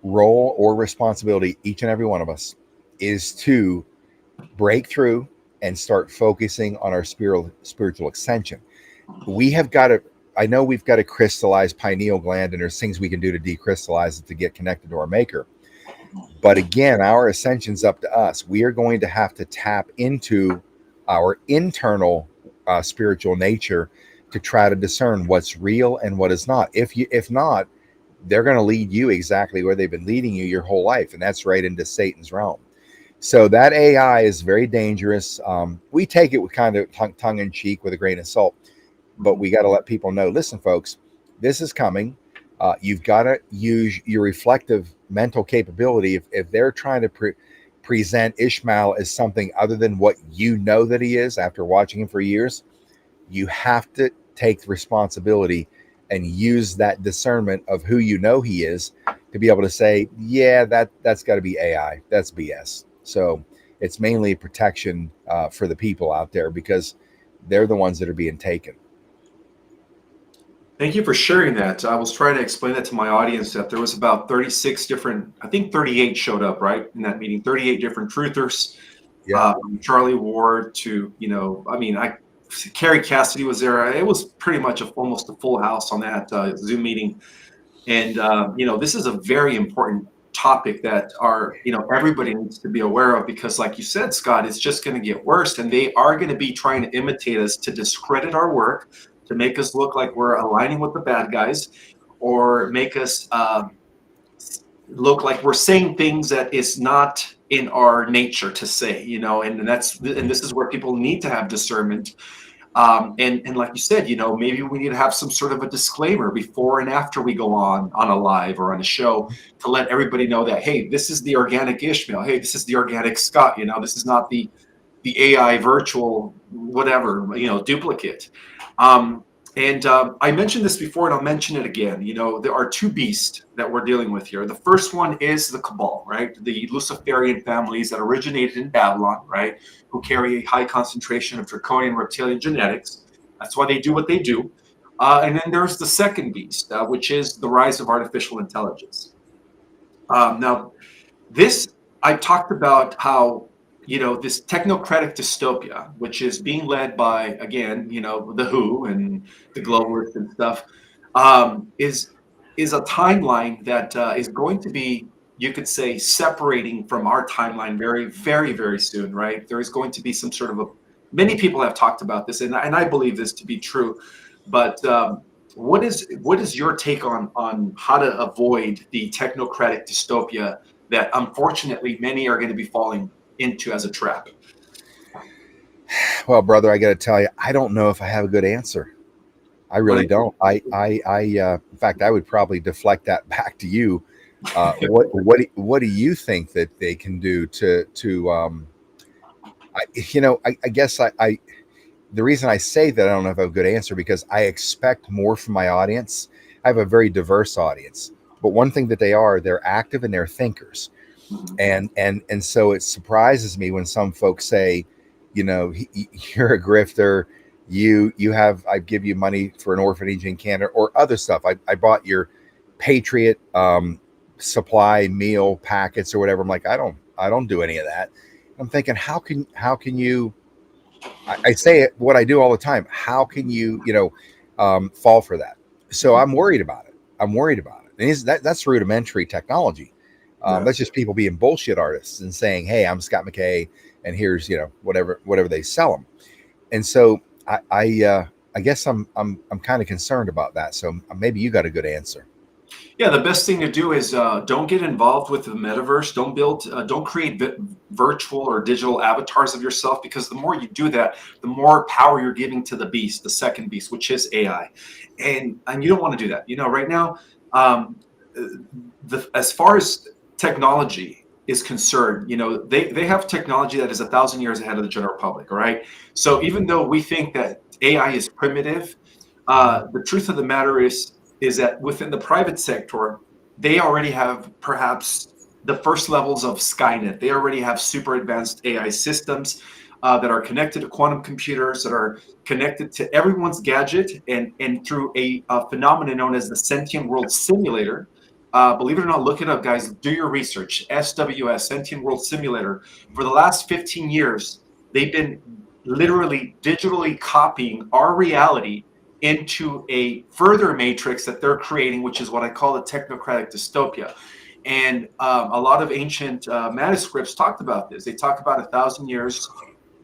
role or responsibility, each and every one of us, is to break through and start focusing on our spiritual ascension. We have got to, I know we've got to crystallize pineal gland, and there's things we can do to decrystallize it to get connected to our maker. But again, our ascension's up to us. We are going to have to tap into our internal spiritual nature to try to discern what's real and what is not. If not, they're going to lead you exactly where they've been leading you your whole life, and that's right into Satan's realm. So that AI is very dangerous. We take it with kind of tongue in cheek, with a grain of salt, but we got to let people know, listen, folks, this is coming. You've got to use your reflective mental capability. If they're trying to present Ismael as something other than what you know that he is after watching him for years, you have to take responsibility and use that discernment of who you know he is to be able to say, yeah, that's got to be AI. That's BS. So it's mainly protection for the people out there, because they're the ones that are being taken. Thank you for sharing that. I was trying to explain that to my audience, that there was about 36 different, I think 38 showed up, right, in that meeting, 38 different truthers. Yeah. Charlie Ward to, Carrie Cassidy was there. It was pretty much almost a full house on that Zoom meeting. And, this is a very important topic that everybody needs to be aware of, because like you said, Scott, it's just going to get worse. And they are going to be trying to imitate us to discredit our work, to make us look like we're aligning with the bad guys, or make us look like we're saying things that is not in our nature to say, and this is where people need to have discernment. And like you said, maybe we need to have some sort of a disclaimer before and after we go on a live or on a show, to let everybody know that, hey, this is the organic Ismael. Hey, this is the organic Scott. This is not the AI virtual whatever, duplicate. I mentioned this before, and I'll mention it again. There are 2 beasts that we're dealing with here. The first one is the Cabal, right? The Luciferian families that originated in Babylon, right? Who carry a high concentration of draconian reptilian genetics. That's why they do what they do. And then there's the second beast, which is the rise of artificial intelligence. Now, this, I talked about how, this technocratic dystopia, which is being led by, again, the WHO and the globalists and stuff, is a timeline that is going to be, you could say, separating from our timeline very, very, very soon, right? There is going to be some sort of many people have talked about this, and I believe this to be true. But what is your take on how to avoid the technocratic dystopia that unfortunately many are going to be falling into as a trap? Well, brother, I got to tell you, I don't know if I have a good answer. I really don't. In fact, I would probably deflect that back to you. What do you think that they can do to I guess I the reason I say that I don't know if I have a good answer because I expect more from my audience. I have a very diverse audience, but one thing that they're active and they're thinkers, Mhm. and so it surprises me when some folks say, you're a grifter. You have I give you money for an orphanage in Canada or other stuff. I bought your Patriot supply meal packets or whatever. I'm like, I don't do any of that. I'm thinking, how can you? I say it what I do all the time. How can you fall for that? So I'm worried about it. I'm worried about it. And that's rudimentary technology. Yeah. That's just people being bullshit artists and saying, "Hey, I'm Scott MacKay, and here's whatever they sell them." And so I guess I'm kind of concerned about that. So maybe you got a good answer. Yeah, the best thing to do is don't get involved with the metaverse. Don't create virtual or digital avatars of yourself, because the more you do that, the more power you're giving to the beast, the second beast, which is AI, and you don't want to do that. Right now, um, as far as technology is concerned, they have technology that is 1,000 years ahead of the general public. All right, so even though we think that AI is primitive, the truth of the matter is that within the private sector, they already have perhaps the first levels of Skynet. They already have super advanced AI systems that are connected to quantum computers, that are connected to everyone's gadget, and through a phenomenon known as the Sentient World Simulator. Believe it or not, look it up, guys. Do your research. SWS, Sentient World Simulator. For the last 15 years, they've been literally digitally copying our reality into a further matrix that they're creating, which is what I call a technocratic dystopia. And a lot of ancient manuscripts talked about this. They talk about 1,000 years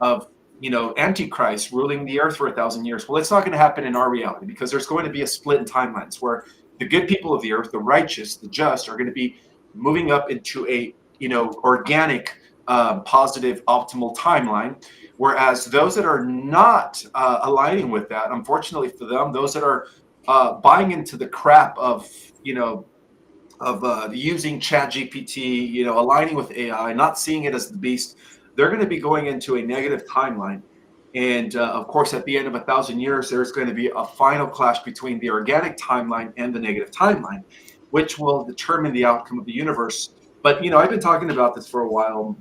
of Antichrist ruling the earth for 1,000 years. Well, it's not going to happen in our reality, because there's going to be a split in timelines where the good people of the earth, the righteous, the just, are going to be moving up into a organic, positive, optimal timeline. Whereas those that are not aligning with that, unfortunately for them, those that are buying into the crap of using Chat GPT, aligning with AI, not seeing it as the beast, they're going to be going into a negative timeline. And of course, at the end of 1,000 years, there's going to be a final clash between the organic timeline and the negative timeline, which will determine the outcome of the universe. But I've been talking about this for a while.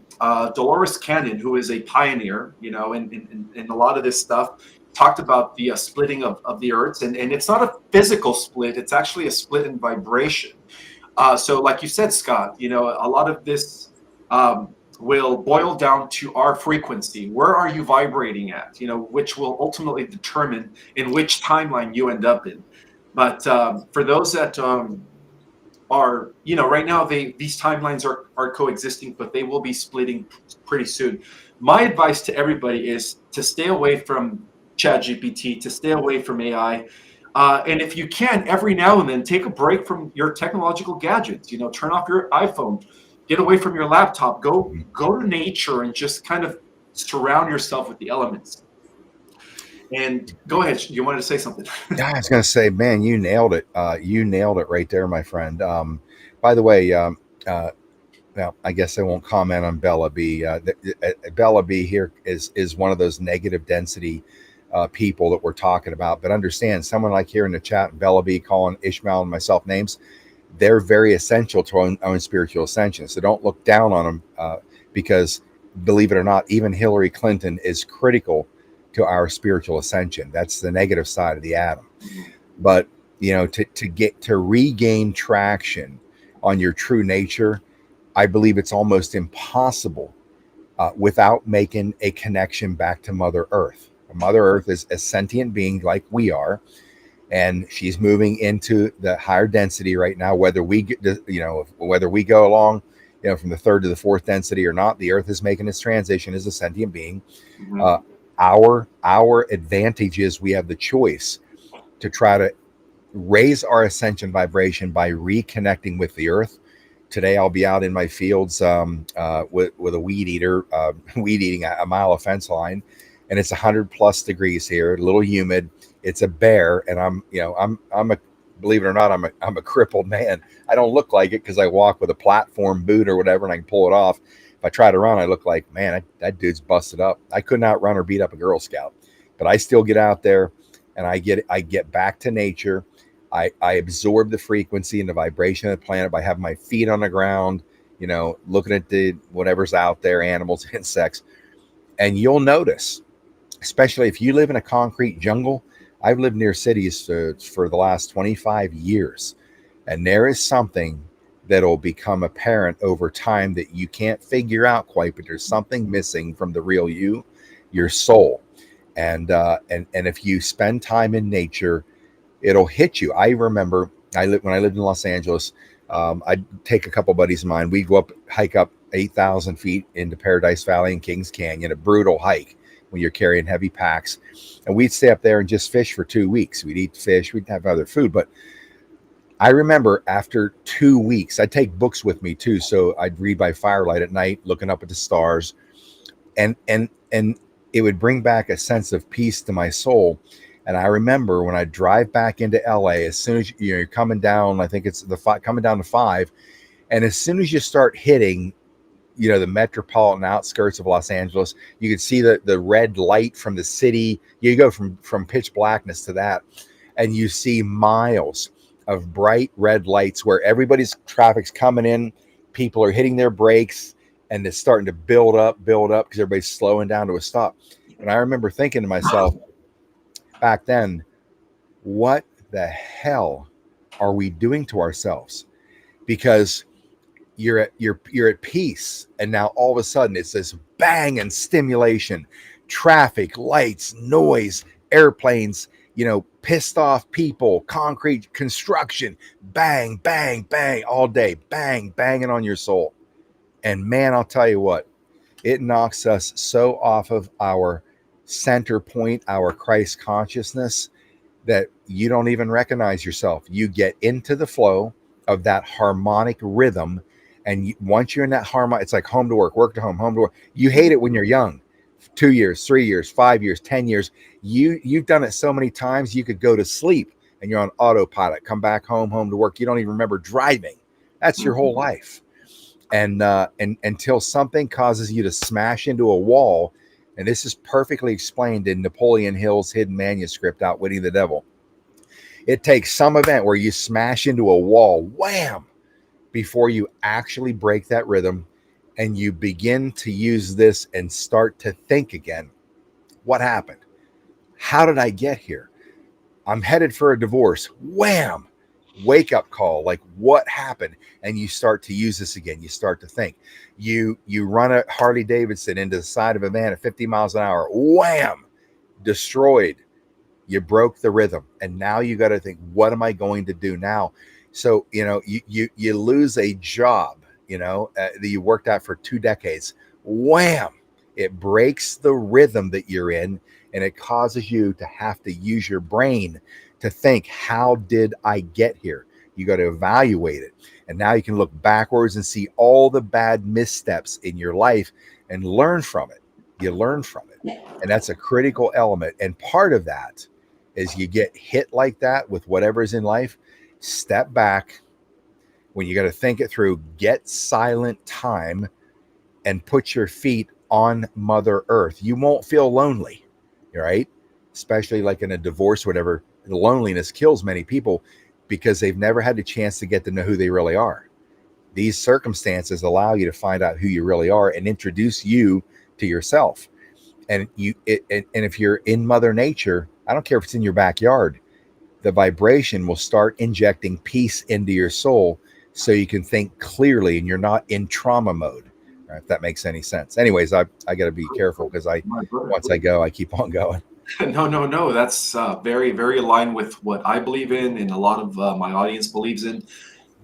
Dolores Cannon, who is a pioneer, in a lot of this stuff, talked about the splitting of the earth, and it's not a physical split; it's actually a split in vibration. So, like you said, Scott, a lot of this will boil down to our frequency. Where are you vibrating at? Which will ultimately determine in which timeline you end up in. But for those that are, right now, these timelines are coexisting, but they will be splitting pretty soon. My advice to everybody is to stay away from ChatGPT, to stay away from AI. And if you can, every now and then, take a break from your technological gadgets. Turn off your iPhone, get away from your laptop, go to nature, and just kind of surround yourself with the elements. And go ahead. You wanted to say something? Yeah, I was going to say, man, you nailed it. You nailed it right there, my friend. By the way, well, I guess I won't comment on Bella B. Bella B here is one of those negative density people that we're talking about. But understand, someone like here in the chat, Bella B calling Ishmael and myself names, they're very essential to our own spiritual ascension. So don't look down on them because, believe it or not, even Hillary Clinton is critical to our spiritual ascension. That's the negative side of the atom. But to regain traction on your true nature, I believe it's almost impossible without making a connection back to Mother Earth. Mother Earth is a sentient being like we are, and she's moving into the higher density right now. Whether we whether we go along, from the third to the fourth density or not, the Earth is making its transition as a sentient being. Mhm. Uh, our advantage is we have the choice to try to raise our ascension vibration by reconnecting with the earth. Today, I'll be out in my fields with a weed eater, weed eating a mile of fence line, and it's 100+ degrees here, a little humid. It's a bear, and I'm a believe it or not, I'm a crippled man. I don't look like it because I walk with a platform boot or whatever, and I can pull it off. If I try to run, I look like, man, that dude's busted up. I couldn't outrun or beat up a Girl Scout, but I still get out there and I get back to nature. I absorb the frequency and the vibration of the planet by having my feet on the ground, looking at the whatever's out there, animals, insects. And you'll notice, especially if you live in a concrete jungle. I've lived near cities for the last 25 years, and there is something that'll become apparent over time that you can't figure out quite, but there's something missing from the real you, your soul. And if you spend time in nature, it'll hit you. I remember when I lived in Los Angeles, I'd take a couple buddies of mine. We'd go hike up 8,000 feet into Paradise Valley and Kings Canyon, a brutal hike when you're carrying heavy packs. And we'd stay up there and just fish for 2 weeks. We'd eat fish, we'd have other food. But I remember after 2 weeks, I'd take books with me too. So I'd read by firelight at night, looking up at the stars. And it would bring back a sense of peace to my soul. And I remember when I drive back into LA, as soon as you're coming down, I think it's coming down to 5. And as soon as you start hitting, the metropolitan outskirts of Los Angeles, you can see the red light from the city. You go from pitch blackness to that, and you see miles of bright red lights where everybody's traffic's coming in. People are hitting their brakes, and it's starting to build up because everybody's slowing down to a stop. And I remember thinking to myself back then, what the hell are we doing to ourselves? Because you're at peace, and now all of a sudden it's this bang and stimulation, traffic, lights, noise, airplanes, pissed off people, concrete, construction, bang, bang, bang all day, banging on your soul. And man, I'll tell you what, it knocks us so off of our center point, our Christ consciousness, that you don't even recognize yourself. You get into the flow of that harmonic rhythm. And once you're in that harmony, it's like home to work, work to home, home to work. You hate it when you're young, 2 years, 3 years, 5 years, 10 years. You've done it so many times, you could go to sleep and you're on autopilot, come back home to work. You don't even remember driving. That's your whole life. And until something causes you to smash into a wall, and this is perfectly explained in Napoleon Hill's hidden manuscript, Outwitting the Devil. It takes some event where you smash into a wall, wham, before you actually break that rhythm and you begin to use this and start to think again. What happened? How did I get here? I'm headed for a divorce. Wham! Wake up call. Like, what happened? And you start to use this again. You start to think. You run a Harley Davidson into the side of a van at 50 miles an hour. Wham! Destroyed. You broke the rhythm. And now you got to think, what am I going to do now? So, you lose a job, that you worked at for 2 decades. Wham! It breaks the rhythm that you're in, and it causes you to have to use your brain to think, how did I get here? You got to evaluate it. And now you can look backwards and see all the bad missteps in your life and learn from it. You learn from it. And that's a critical element. And part of that is you get hit like that with whatever's in life. Step back when you got to think it through, get silent time and put your feet on Mother Earth. You won't feel lonely, right? Especially like in a divorce, whatever, the loneliness kills many people because they've never had the chance to get to know who they really are. These circumstances allow you to find out who you really are and introduce you to yourself. And if you're in Mother Nature, I don't care if it's in your backyard, the vibration will start injecting peace into your soul so you can think clearly and you're not in trauma mode. Right, if that makes any sense. Anyways, I got to be careful because once I go, I keep on going. No. That's very, very aligned with what I believe in and a lot of my audience believes in.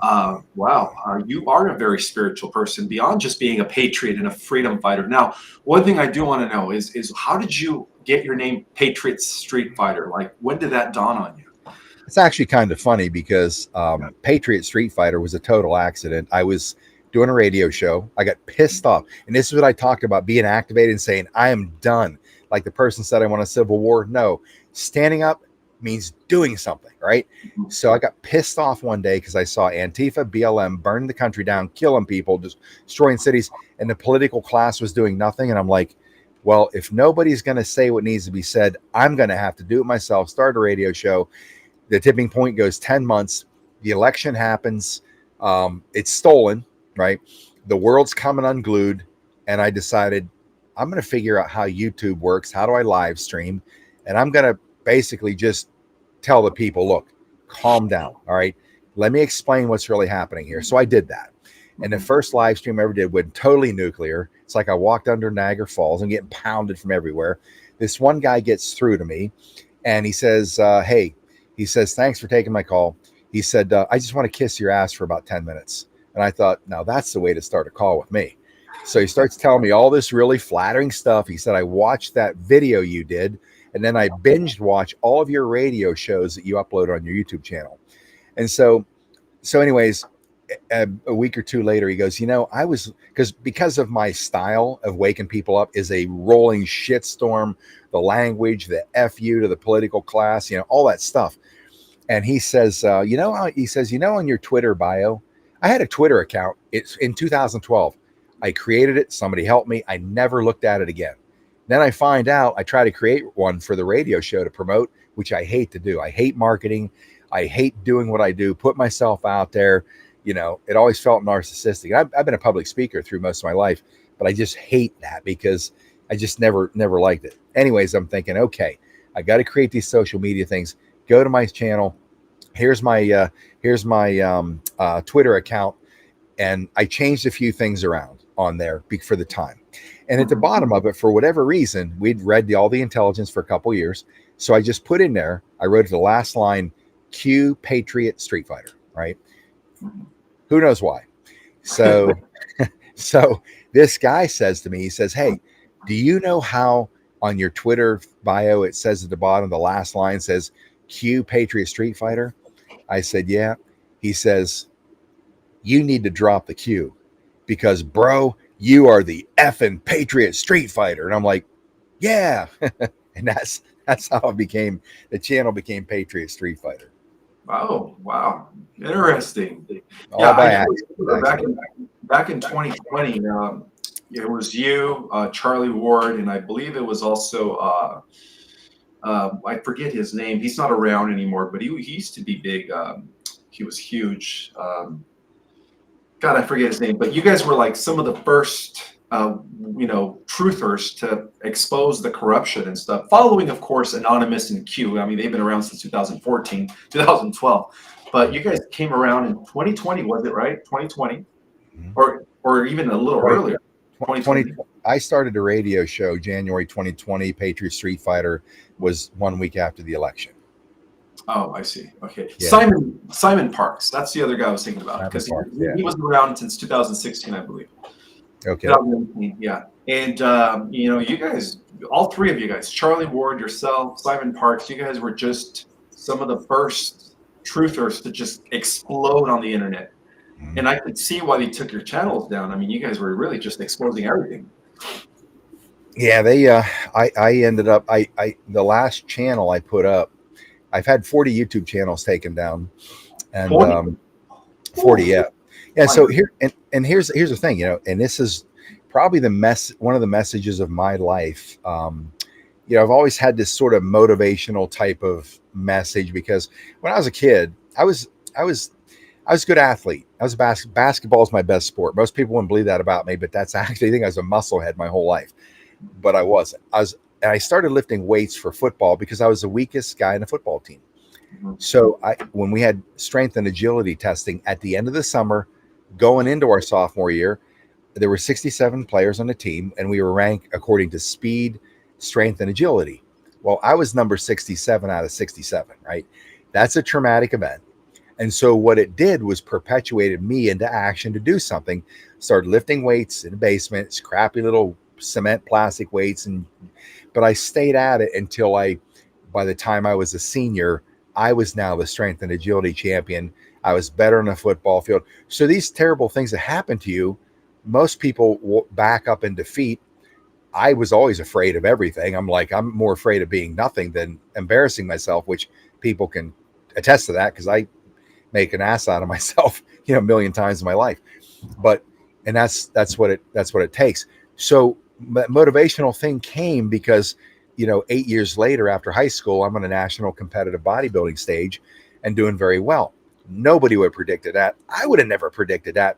Wow, you are a very spiritual person beyond just being a patriot and a freedom fighter. Now, one thing I do want to know is how did you get your name Patriot Street Fighter? Like, when did that dawn on you? It's actually kind of funny because Patriot Street Fighter was a total accident. I was doing a radio show. I got pissed off. And this is what I talked about, being activated and saying, I am done. Like the person said, I want a civil war. No, standing up means doing something, right? So I got pissed off one day because I saw Antifa, BLM burning the country down, killing people, destroying cities, and the political class was doing nothing. And I'm like, well, if nobody's going to say what needs to be said, I'm going to have to do it myself, start a radio show. The tipping point goes 10 months. The election happens. It's stolen, right? The world's coming unglued. And I decided I'm going to figure out how YouTube works. How do I live stream? And I'm going to basically just tell the people, look, calm down. All right. Let me explain what's really happening here. So I did that. And the first live stream I ever did went totally nuclear. It's like I walked under Niagara Falls. I'm getting pounded from everywhere. This one guy gets through to me and he says, hey, he says, thanks for taking my call. He said, I just want to kiss your ass for about 10 minutes. And I thought, now that's the way to start a call with me. So he starts telling me all this really flattering stuff. He said, I watched that video you did. And then I binged watch all of your radio shows that you upload on your YouTube channel. And so anyways, a week or two later, he goes, I was, because of my style of waking people up is a rolling shitstorm, the language, the FU to the political class, all that stuff. And he says, on your Twitter bio, I had a Twitter account. It's in 2012. I created it. Somebody helped me. I never looked at it again. Then I find out I try to create one for the radio show to promote, which I hate to do. I hate marketing. I hate doing what I do, put myself out there. It always felt narcissistic. I've been a public speaker through most of my life, but I just hate that because I just never liked it. Anyways, I'm thinking, okay, I got to create these social media things. Go to my channel. Here's my Twitter account. And I changed a few things around on there for the time. And at the bottom of it, for whatever reason, we'd read all the intelligence for a couple years. So I just put in there, I wrote the last line, Q Patriot Street Fighter, right? Who knows why? So, so this guy says to me, he says, hey, do you know how on your Twitter bio, it says at the bottom, the last line says Q Patriot Street Fighter? I said, yeah. He says, you need to drop the Q because, bro, you are the effing Patriot Street Fighter. And I'm like, yeah. And that's how the channel became Patriot Street Fighter. Oh, wow. Interesting. All by back in 2020, it was you, Charlie Ward, and I believe it was also, I forget his name. He's not around anymore, but he used to be big. He was huge. God, I forget his name, but you guys were like some of the first, truthers to expose the corruption and stuff. Following, of course, Anonymous and Q. I mean, they've been around since 2014, 2012, but you guys came around in 2020, was it right? 2020, or even a little earlier. 2020. I started a radio show January 2020. Patriot Street Fighter was 1 week after the election. Oh, I see. Okay. Yeah. Simon Parks. That's the other guy I was thinking about because he was around since 2016, I believe. Okay. 2019, yeah. And, you guys, all three of you guys, Charlie Ward, yourself, Simon Parks, you guys were just some of the first truthers to just explode on the internet. Mm-hmm. And I could see why they took your channels down. I mean, you guys were really just exposing everything. Yeah, I ended up, the last channel I put up, I've had 40 YouTube channels taken down, and 40, yeah. So here, and here's the thing, and this is probably one of the messages of my life. I've always had this sort of motivational type of message because when I was a kid, I was a good athlete. I was basketball is my best sport. Most people wouldn't believe that about me, but that's actually, I think I was a musclehead my whole life, but I wasn't. And I started lifting weights for football because I was the weakest guy in the football team. Mm-hmm. So when we had strength and agility testing at the end of the summer, going into our sophomore year, there were 67 players on the team, and we were ranked according to speed, strength, and agility. Well, I was number 67 out of 67, right? That's a traumatic event. And so what it did was perpetuated me into action to do something. Started lifting weights in the basement, crappy little cement plastic weights, but I stayed at it until by the time I was a senior, I was now the strength and agility champion. I was better on the football field. So these terrible things that happen to you, most people back up in defeat. I was always afraid of everything. I'm more afraid of being nothing than embarrassing myself, which people can attest to that because I make an ass out of myself, a million times in my life. But and that's what it takes. So motivational thing came because 8 years later after high school, I'm on a national competitive bodybuilding stage and doing very well. Nobody would have predicted that. I would have never predicted that.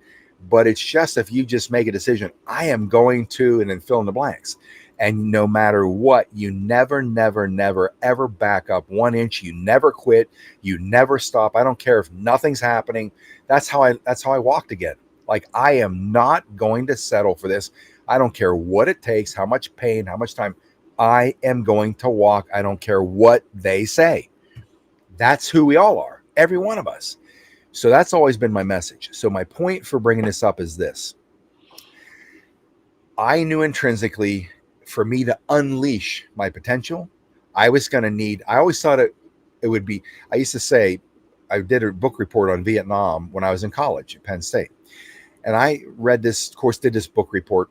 But it's just, if you just make a decision, I am going to, and then fill in the blanks. And no matter what, you never, never, never, ever back up 1 inch. You never quit. You never stop. I don't care if nothing's happening. That's how I walked again. Like, I am not going to settle for this. I don't care what it takes, how much pain, how much time. I am going to walk. I don't care what they say. That's who we all are, every one of us. So that's always been my message. So my point for bringing this up is this. I knew intrinsically, for me to unleash my potential, I was going to need, I always thought it would be, I used to say, I did a book report on Vietnam when I was in college at Penn State. And I did this book report.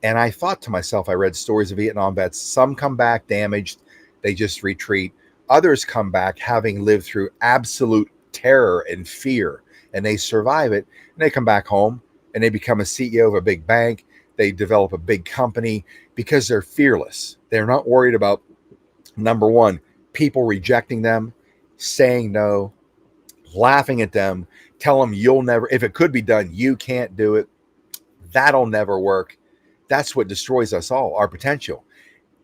And I thought to myself, I read stories of Vietnam vets. Some come back damaged. They just retreat. Others come back having lived through absolute terror and fear, and they survive it. And they come back home and they become a CEO of a big bank. They develop a big company because they're fearless. They're not worried about, number one, people rejecting them, saying no, laughing at them, tell them you'll never, if it could be done, you can't do it. That'll never work. That's what destroys us all, our potential.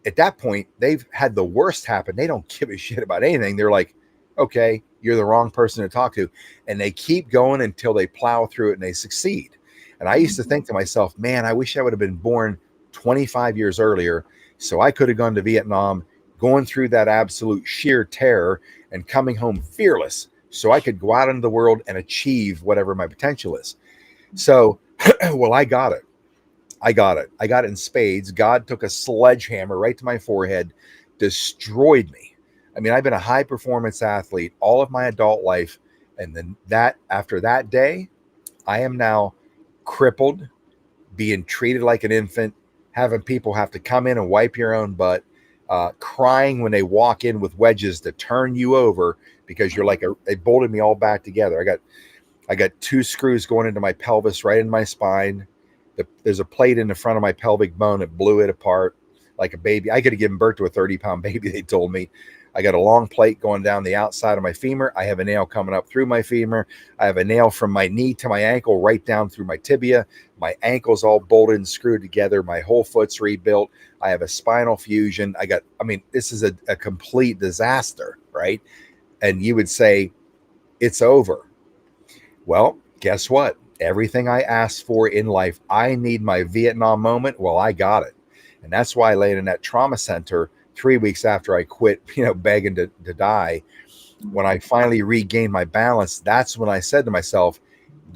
At that point, they've had the worst happen. They don't give a shit about anything. They're like, okay, you're the wrong person to talk to. And they keep going until they plow through it and they succeed. And I used to think to myself, man, I wish I would have been born 25 years earlier so I could have gone to Vietnam, going through that absolute sheer terror and coming home fearless so I could go out into the world and achieve whatever my potential is. So, well, I got it. I got it in spades. God took a sledgehammer right to my forehead, destroyed me. I mean, I've been a high performance athlete all of my adult life. And then after that day, I am now crippled, being treated like an infant, having people have to come in and wipe your own butt, crying when they walk in with wedges to turn you over because you're like, they bolted me all back together. I got 2 screws going into my pelvis, right in my spine. There's a plate in the front of my pelvic bone that blew it apart like a baby. I could have given birth to a 30-pound baby, they told me. I got a long plate going down the outside of my femur. I have a nail coming up through my femur. I have a nail from my knee to my ankle right down through my tibia. My ankle's all bolted and screwed together. My whole foot's rebuilt. I have a spinal fusion. This is a complete disaster, right? And you would say, it's over. Well, guess what? Everything I asked for in life, I need my Vietnam moment. Well, I got it. And that's why I laid in that trauma center 3 weeks after I quit, begging to die. When I finally regained my balance, that's when I said to myself,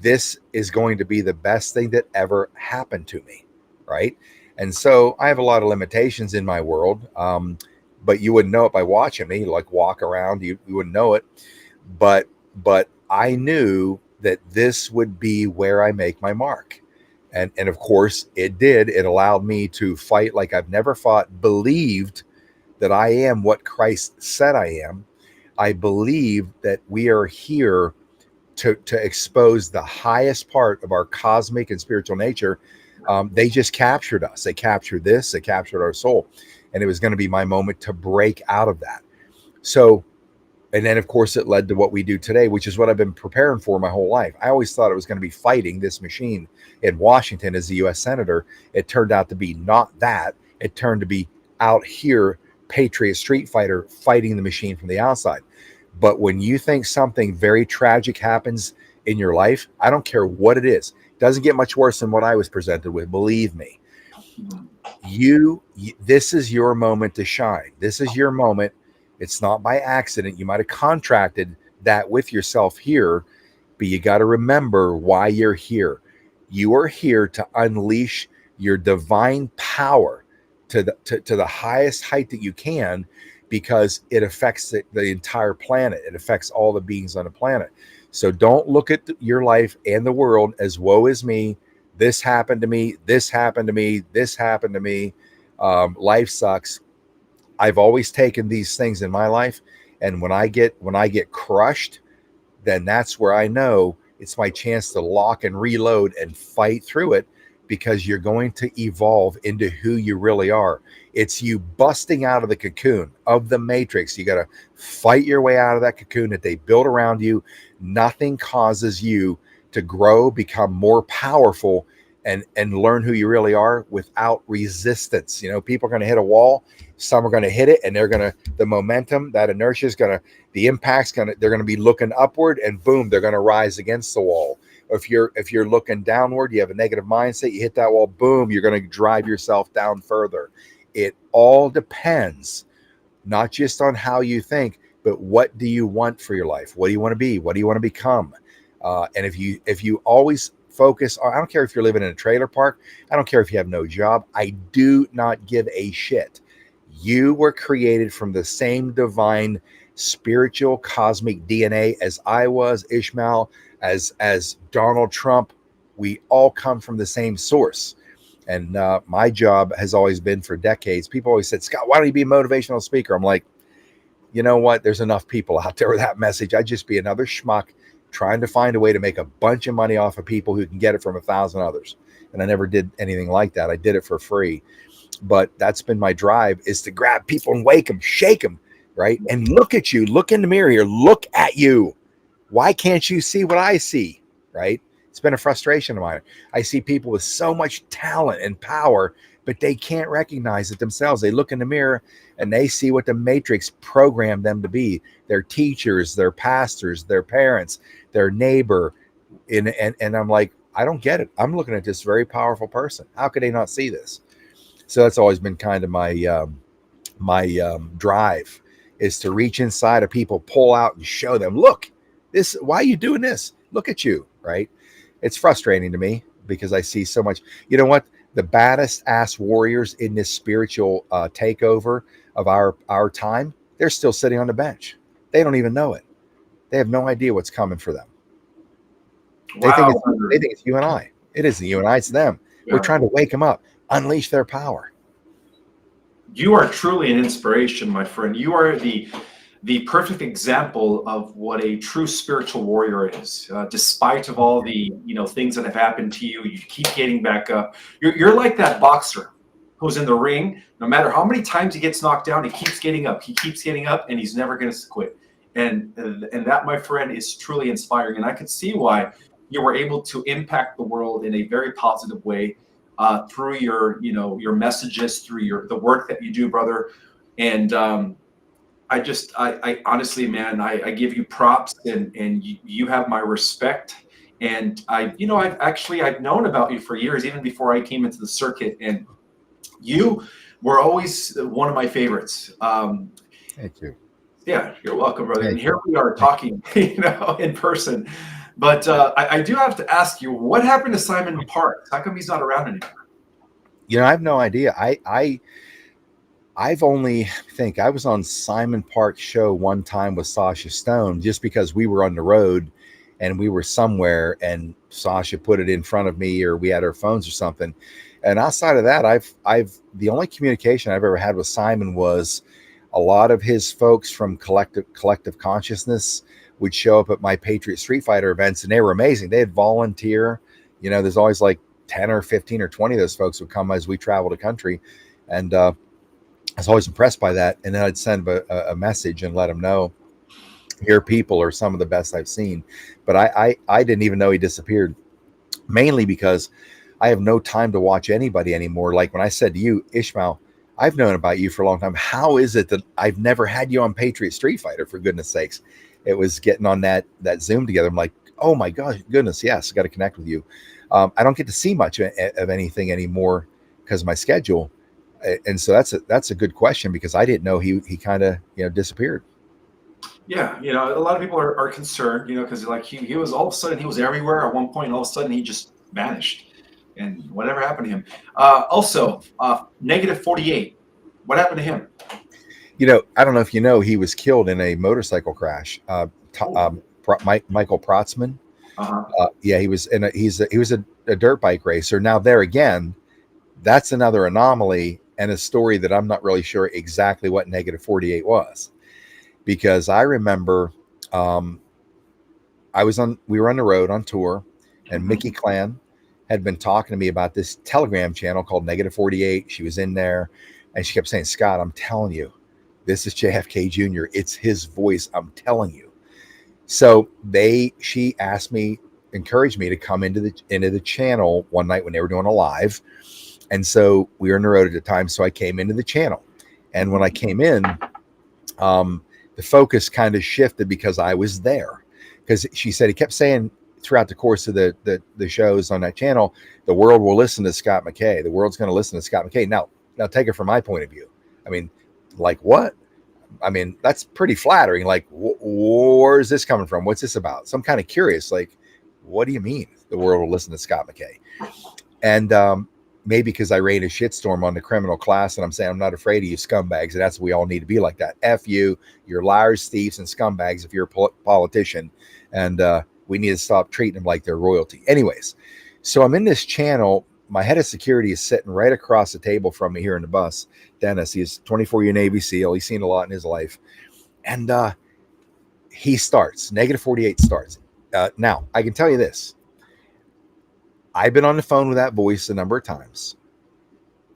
this is going to be the best thing that ever happened to me, right? And so I have a lot of limitations in my world, but you wouldn't know it by watching me, like walk around, you wouldn't know it. But I knew that this would be where I make my mark. And of course it did. It allowed me to fight like I've never fought, believed that I am what Christ said I am. I believe that we are here to expose the highest part of our cosmic and spiritual nature. They just captured us. They captured this, they captured our soul. And it was going to be my moment to break out of that. So, and then, of course, it led to what we do today, which is what I've been preparing for my whole life. I always thought it was going to be fighting this machine in Washington as a U.S. Senator. It turned out to be not that. It turned to be out here, Patriot Street Fighter, fighting the machine from the outside. But when you think something very tragic happens in your life, I don't care what it is. It doesn't get much worse than what I was presented with. Believe me. This is your moment to shine. This is your moment. It's not by accident. You might have contracted that with yourself here, but you got to remember why you're here. You are here to unleash your divine power to the highest height that you can, because it affects the entire planet. It affects all the beings on the planet. So don't look at your life and the world as woe is me. This happened to me. This happened to me. This happened to me. Life sucks. I've always taken these things in my life And when I get crushed, then that's where I know it's my chance to lock and reload and fight through it, because you're going to evolve into who you really are. It's you busting out of the cocoon of the matrix. You got to fight your way out of that cocoon that they built around you. Nothing causes you to grow, become more powerful, and learn who you really are without resistance. You know, people are going to hit a wall. Some are going to hit it, and the momentum, that inertia is going to, the impact's going to, they're going to be looking upward, and boom, they're going to rise against the wall. If you're looking downward, you have a negative mindset, you hit that wall, boom, you're going to drive yourself down further. It all depends, not just on how you think, but what do you want for your life? What do you want to be? What do you want to become? And if you always focus on, I don't care if you're living in a trailer park, I don't care if you have no job, I do not give a shit. You were created from the same divine, spiritual, cosmic DNA as I was, Ishmael, as Donald Trump. We all come from the same source. And my job has always been, for decades, people always said, Scott, why don't you be a motivational speaker? I'm like, you know what? There's enough people out there with that message. I'd just be another schmuck trying to find a way to make a bunch of money off of people who can get it from 1,000 others. And I never did anything like that. I did it for free. But that's been my drive, is to grab people and wake them, shake them, right? And look at you, look in the mirror here, look at you. Why can't you see what I see, right? It's been a frustration of mine. I see people with so much talent and power, but they can't recognize it themselves. They look in the mirror and they see what the matrix programmed them to be. Their teachers, their pastors, their parents, their neighbor. And I'm like, I don't get it. I'm looking at this very powerful person. How could they not see this? So that's always been kind of my drive, is to reach inside of people, pull out and show them, look, this, why are you doing this? Look at you, right? It's frustrating to me because I see so much. You know what? The baddest ass warriors in this spiritual takeover of our time, they're still sitting on the bench. They don't even know it. They have no idea what's coming for them. Wow. They think it's you and I. It isn't you and I, it's them. Yeah. We're trying to wake them up, unleash their power. You are truly an inspiration, my friend. You are the perfect example of what a true spiritual warrior is. Despite of all the things that have happened to you, you keep getting back up. You're like that boxer who's in the ring. No matter how many times he gets knocked down, he keeps getting up. He keeps getting up, and he's never going to quit. And that, my friend, is truly inspiring. And I could see why you were able to impact the world in a very positive way through your messages, through the work that you do, brother. And I honestly, man, I give you props, and you have my respect. And I've known about you for years, even before I came into the circuit, and you were always one of my favorites. Thank you. Yeah, you're welcome, brother. And here we are talking, in person. But I do have to ask you, what happened to Simon Parks? How come he's not around anymore? I have no idea. I've only think I was on Simon Park's show one time with Sasha Stone, just because we were on the road and we were somewhere and Sasha put it in front of me, or we had our phones or something. And outside of that, the only communication I've ever had with Simon was a lot of his folks from collective consciousness would show up at my Patriot Street Fighter events, and they were amazing. They'd volunteer. There's always like 10 or 15 or 20 of those folks would come as we travel the country. And I was always impressed by that. And then I'd send a message and let them know, your people are some of the best I've seen. But I didn't even know he disappeared, mainly because I have no time to watch anybody anymore. Like when I said to you, Ishmael, I've known about you for a long time. How is it that I've never had you on Patriot Street Fighter, for goodness sakes? It was getting on that Zoom together. I'm like, oh my gosh, goodness, yes, I got to connect with you. I don't get to see much of anything anymore because of my schedule. And so that's a good question, because I didn't know he kind of disappeared. Yeah, a lot of people are concerned, because like he was, all of a sudden he was everywhere at one point, and all of a sudden he just vanished, and whatever happened to him. Also, negative 48. What happened to him? I don't know if he was killed in a motorcycle crash. Michael Protzman. Yeah, he was he was a dirt bike racer. Now there again, that's another anomaly and a story that I'm not really sure exactly what negative 48 was. because I remember we were on the road on tour, and Mickey Clan had been talking to me about this Telegram channel called Negative 48. She was in there, and she kept saying, Scott, I'm telling you, this is JFK Jr. It's his voice. I'm telling you. So she asked me, encouraged me to come into the channel one night when they were doing a live. And so we were on the road at the time. So I came into the channel, and when I came in, the focus kind of shifted because I was there. Because she said, he kept saying throughout the course of the shows on that channel, the world will listen to Scott MacKay. The world's going to listen to Scott MacKay. Now take it from my point of view. I mean, like what? I mean, that's pretty flattering. Like, where's this coming from? What's this about? So I'm kind of curious. Like, what do you mean the world will listen to Scott MacKay? And maybe because I rained a shitstorm on the criminal class, and I'm saying I'm not afraid of you scumbags, and that's what we all need to be like that. F you, you're liars, thieves, and scumbags if you're a politician, and we need to stop treating them like they're royalty. Anyways, so I'm in this channel. My head of security is sitting right across the table from me here in the bus. Dennis, he's 24-year Navy SEAL. He's seen a lot in his life. And he starts. Negative 48 starts. Now, I can tell you this. I've been on the phone with that voice a number of times.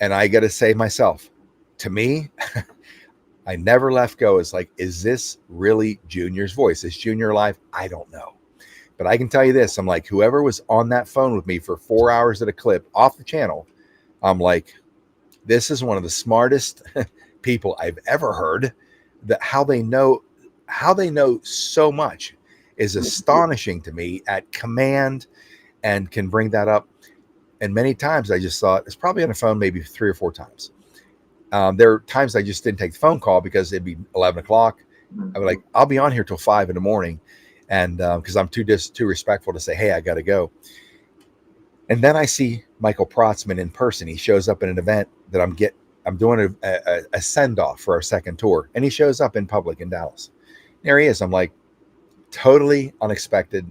And I got to say myself, to me, I never left go. It's like, is this really Junior's voice? Is Junior alive? I don't know. But I can tell you this. I'm like, whoever was on that phone with me for 4 hours at a clip off the channel, I'm like, this is one of the smartest people I've ever heard. That how they know so much is astonishing to me at command, and can bring that up. And many times I just thought it's probably on the phone maybe 3 or 4 times. There are times I just didn't take the phone call because it'd be 11 o'clock. I was like, I'll be on here till 5 in the morning. And because I'm too respectful to say, hey, I got to go. And then I see Michael Protzman in person. He shows up at an event that I'm doing a send off for our second tour. And he shows up in public in Dallas. There he is. I'm like, totally unexpected.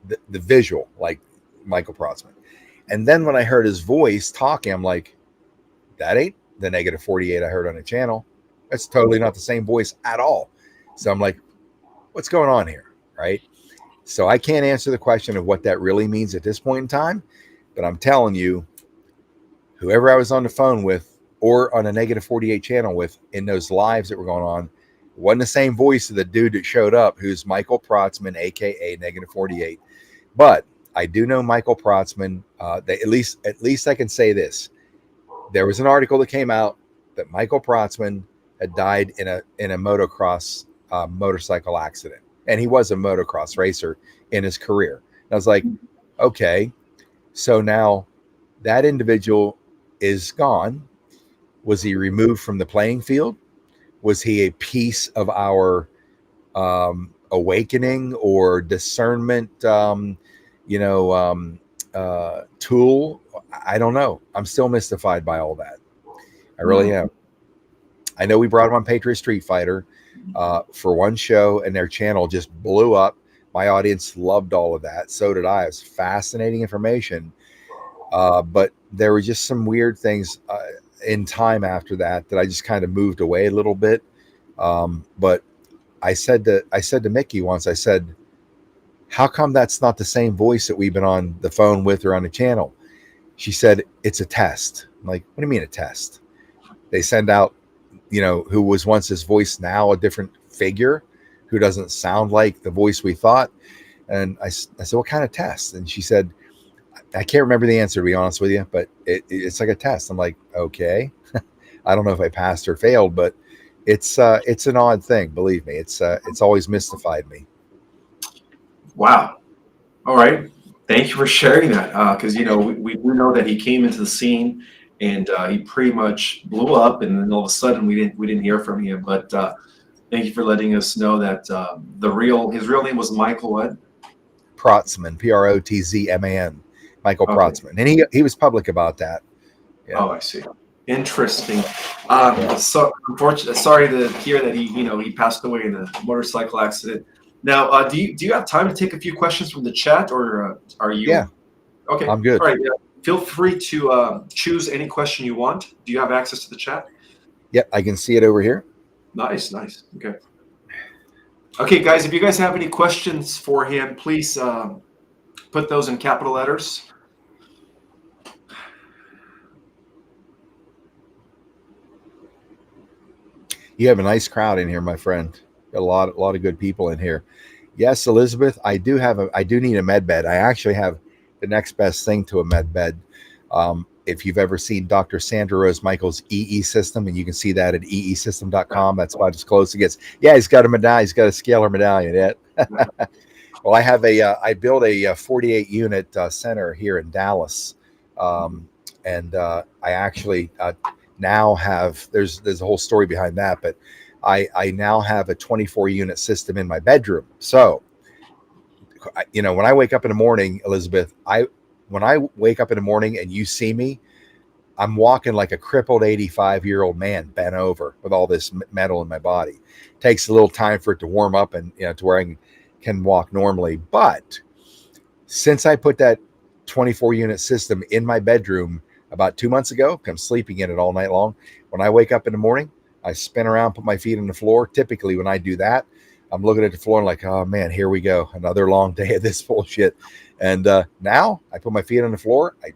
The visual, like Michael Protzman. And then when I heard his voice talking, I'm like, that ain't the Negative 48 I heard on the channel. That's totally not the same voice at all. So I'm like, what's going on here? Right. So I can't answer the question of what that really means at this point in time, but I'm telling you, whoever I was on the phone with or on a Negative 48 channel with in those lives that were going on wasn't the same voice of the dude that showed up, who's Michael Protzman, aka Negative 48. But I do know Michael Protzman. At least I can say this. There was an article that came out that Michael Protzman had died in a motocross motorcycle accident. And he was a motocross racer in his career. And I was like, okay, so now that individual is gone. Was he removed from the playing field? Was he a piece of our awakening or discernment, tool? I don't know. I'm still mystified by all that. I really am. I know we brought him on Patriot Street Fighter for one show, and their channel just blew up. My audience loved all of that. So did I. It was fascinating information. But there were just some weird things in time after that I just kind of moved away a little bit. But I said to Mickey once, I said, how come that's not the same voice that we've been on the phone with or on the channel? She said, it's a test. I'm like, what do you mean a test? They send out, who was once his voice, now a different figure who doesn't sound like the voice we thought. And I said, what kind of test? And she said, I can't remember the answer, to be honest with you, but it's like a test. I'm like, okay. I don't know if I passed or failed, but it's an odd thing. Believe me, it's always mystified me. Wow. All right. Thank you for sharing that. Because we do know that he came into the scene and he pretty much blew up, and then all of a sudden we didn't hear from him. But thank you for letting us know that his real name was Michael what? Protzman, Protzman, Michael Protzman, and he was public about that. Yeah. Oh, I see. Interesting. So unfortunately, sorry to hear that he passed away in a motorcycle accident. Now, do you have time to take a few questions from the chat, or are you? Yeah. Okay. I'm good. All right. Yeah. Feel free to choose any question you want. Do you have access to the chat? Yep, I can see it over here. Nice. Okay. Okay, guys, if you guys have any questions for him, please put those in capital letters. You have a nice crowd in here, my friend. Got a lot of good people in here. Yes, Elizabeth, I do need a med bed. I actually have the next best thing to a med bed. If you've ever seen Dr. Sandra Rose Michael's EE system, and you can see that at eesystem.com, that's about as close it gets. Yeah, he's got a medallion. He's got a scalar medallion. Yeah. Well, I built a 48 unit center here in Dallas. And I actually now have, there's a whole story behind that, but I now have a 24 unit system in my bedroom. So, when I wake up in the morning, Elizabeth, when I wake up in the morning and you see me, I'm walking like a crippled 85-year-old man bent over with all this metal in my body. Takes a little time for it to warm up and to where I can walk normally. But since I put that 24 unit system in my bedroom about 2 months ago, I'm sleeping in it all night long. When I wake up in the morning, I spin around, put my feet on the floor. Typically, when I do that, I'm looking at the floor and like, oh man, here we go, another long day of this bullshit. And now I put my feet on the floor. I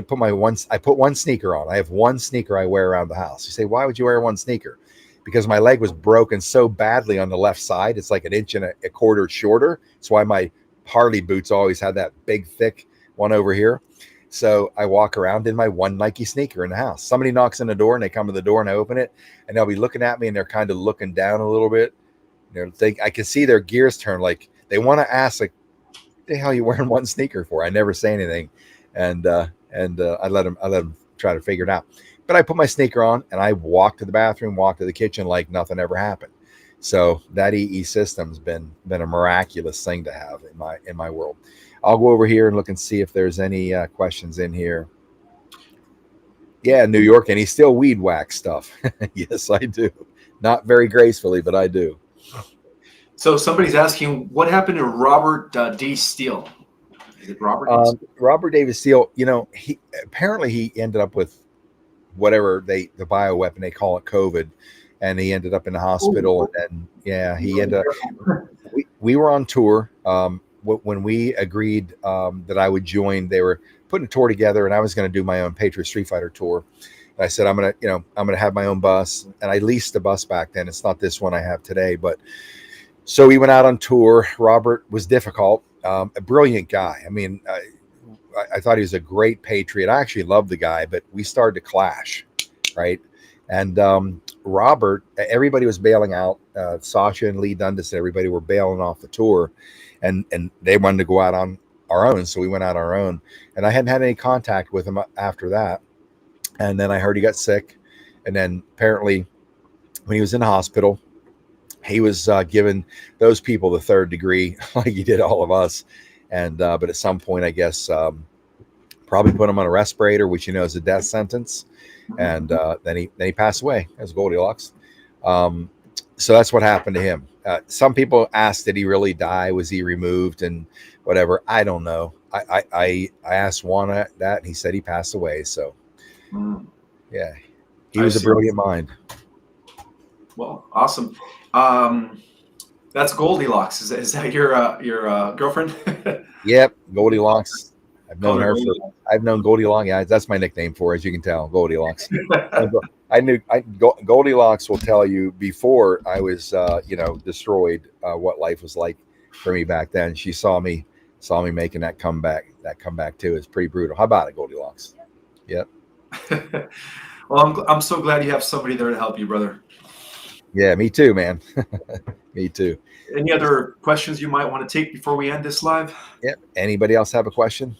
put one sneaker on. I have one sneaker I wear around the house. You say, why would you wear one sneaker? Because my leg was broken so badly on the left side. It's like an inch and a quarter shorter. That's why my Harley boots always had that big, thick one over here. So I walk around in my one Nike sneaker in the house. Somebody knocks on the door and they come to the door and I open it and they'll be looking at me and they're kind of looking down a little bit. I can see their gears turn. Like they want to ask, like, what the hell are you wearing one sneaker for? I never say anything. And I let them try to figure it out. But I put my sneaker on and I walk to the bathroom, walk to the kitchen like nothing ever happened. So that EE system's been a miraculous thing to have in my world. I'll go over here and look and see if there's any questions in here. Yeah, New York, and he still weed whack stuff. Yes, I do. Not very gracefully, but I do. So somebody's asking, what happened to Robert D. Steele? Is it Robert? Robert David Steele, he apparently ended up with whatever the bioweapon, they call it COVID, and he ended up in the hospital. And he ended up, we were on tour. When we agreed that I would join, they were putting a tour together and I was going to do my own Patriot Street Fighter tour. And I said, I'm going to have my own bus. And I leased a bus back then. It's not this one I have today, but so we went out on tour. Robert was difficult, a brilliant guy. I mean, I thought he was a great patriot. I actually loved the guy, but we started to clash, right? And Robert, everybody was bailing out. Sasha and Lee Dundas and everybody were bailing off the tour, and they wanted to go out on our own, so we went out on our own. And I hadn't had any contact with him after that. And then I heard he got sick, and then apparently when he was in the hospital, he was giving those people the third degree like he did all of us. And but at some point, I guess probably put him on a respirator, which is a death sentence. And then he passed away as Goldilocks. So that's what happened to him. Some people asked, did he really die? Was he removed and whatever? I don't know. I asked Juan that, and he said he passed away. So yeah, he was a brilliant mind. Well, awesome. That's Goldilocks. Is that your girlfriend? Yep, Goldilocks. I've known Goldilocks. Yeah, that's my nickname for her, as you can tell, Goldilocks. Goldilocks will tell you before I was, destroyed, what life was like for me back then. She saw me making that comeback too. It's pretty brutal. How about it, Goldilocks? Yep. Well, I'm so glad you have somebody there to help you, brother. Yeah, me too, man. Me too. Any other questions you might want to take before we end this live? Yep. Anybody else have a question?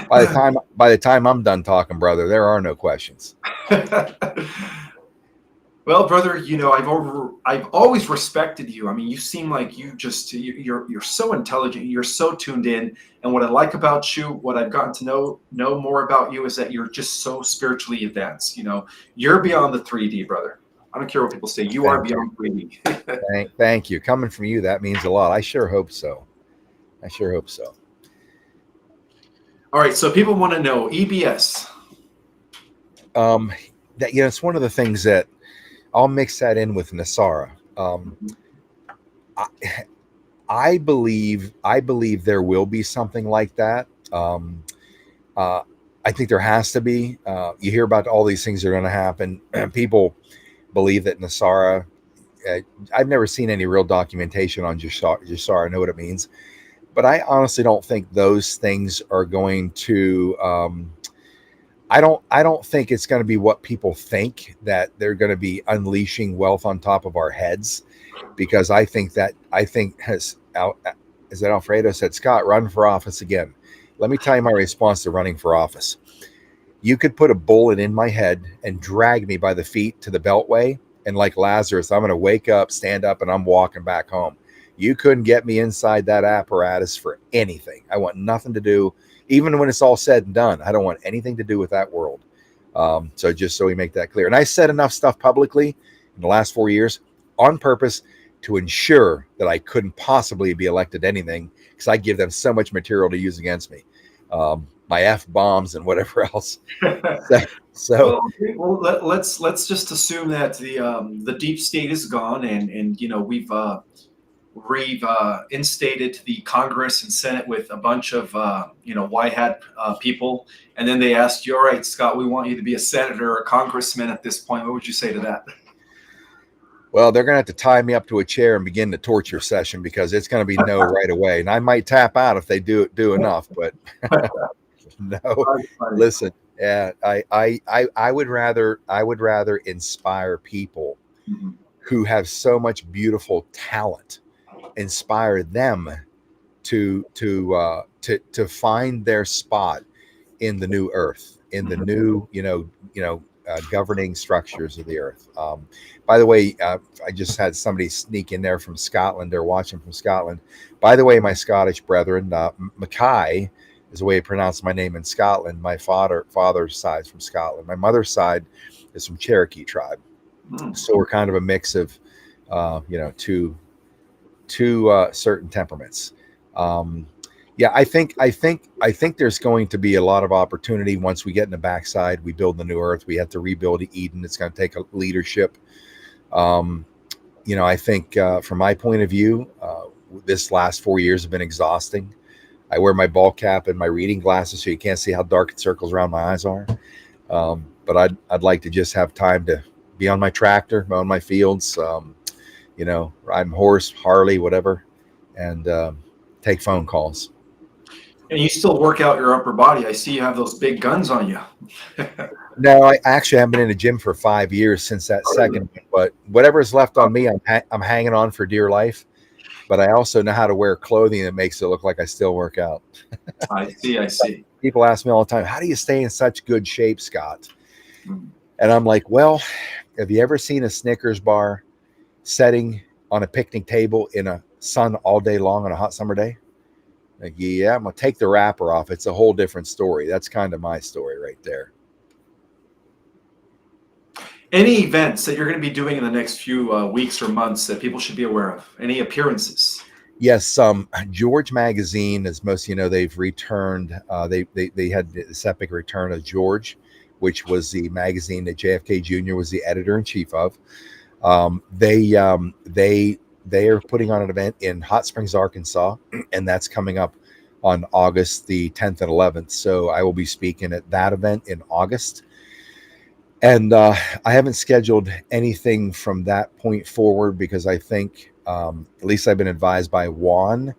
By the time I'm done talking, brother, there are no questions. Well, brother, I've always respected you. I mean, you seem like you're so intelligent. You're so tuned in. And what I like about you, what I've gotten to know more about you, is that you're just so spiritually advanced. You're beyond the 3D, brother. I don't care what people say. You are beyond 3D. Thank you. Coming from you, that means a lot. I sure hope so. All right. So people want to know EBS. It's one of the things that I'll mix that in with Nasara. I, I believe there will be something like that. Uh, I think there has to be. You hear about all these things that are going to happen. People believe that Nasara. Uh, I've never seen any real documentation on Jasara. I know what it means, but I honestly don't think those things are going to. I don't think it's going to be what people think, that they're going to be unleashing wealth on top of our heads, because I think is that Alfredo said, Scott, run for office again. Let me tell you my response to running for office. You could put a bullet in my head and drag me by the feet to the beltway, and like Lazarus, I'm going to wake up, stand up, and I'm walking back home. You couldn't get me inside that apparatus for anything. I want nothing to do, even when it's all said and done. I don't want anything to do with that world. So just so we make that clear. And I said enough stuff publicly in the last 4 years on purpose to ensure that I couldn't possibly be elected anything, because I give them so much material to use against me. My F-bombs and whatever else. So well, let's just assume that the deep state is gone, and we've instated the Congress and Senate with a bunch of white hat people, and then they asked you, all right, Scott, we want you to be a senator or a congressman at this point. What would you say to that? Well, they're going to have to tie me up to a chair and begin the torture session, because it's going to be no right away. And I might tap out if they do enough, but no. Listen, yeah, I would rather inspire people who have so much beautiful talent, inspire them to find their spot in the new earth, in the new governing structures of the earth. By the way, I just had somebody sneak in there from Scotland. They're watching from Scotland. By the way, my Scottish brethren, MacKay is the way to pronounce my name in Scotland. My father's side is from Scotland. My mother's side is from Cherokee tribe. So we're kind of a mix of, two certain temperaments. Yeah, I think there's going to be a lot of opportunity once we get in the backside. We build the new earth. We have to rebuild Eden. It's going to take a leadership. I think from my point of view, this last 4 years have been exhausting. I wear my ball cap and my reading glasses so you can't see how dark the circles around my eyes are. But I'd like to just have time to be on my tractor, on my fields, ride horse, Harley, whatever, and take phone calls. And you still work out your upper body. I see you have those big guns on you. No, I actually haven't been in the gym for 5 years since that second. But whatever is left on me, I'm hanging on for dear life. But I also know how to wear clothing that makes it look like I still work out. I see. People ask me all the time, how do you stay in such good shape, Scott? And I'm like, well, have you ever seen a Snickers bar setting on a picnic table in a sun all day long on a hot summer day? Like, yeah, I'm going to take the wrapper off. It's a whole different story. That's kind of my story right there. Any events that you're going to be doing in the next few weeks or months that people should be aware of? Any appearances? Yes, George Magazine, as most of you know, they've returned. They had this epic return of George, which was the magazine that JFK Jr. was the editor-in-chief of. They are putting on an event in Hot Springs, Arkansas, and that's coming up on August the 10th and 11th. So I will be speaking at that event in August. And I haven't scheduled anything from that point forward, because I think, at least I've been advised by Juan,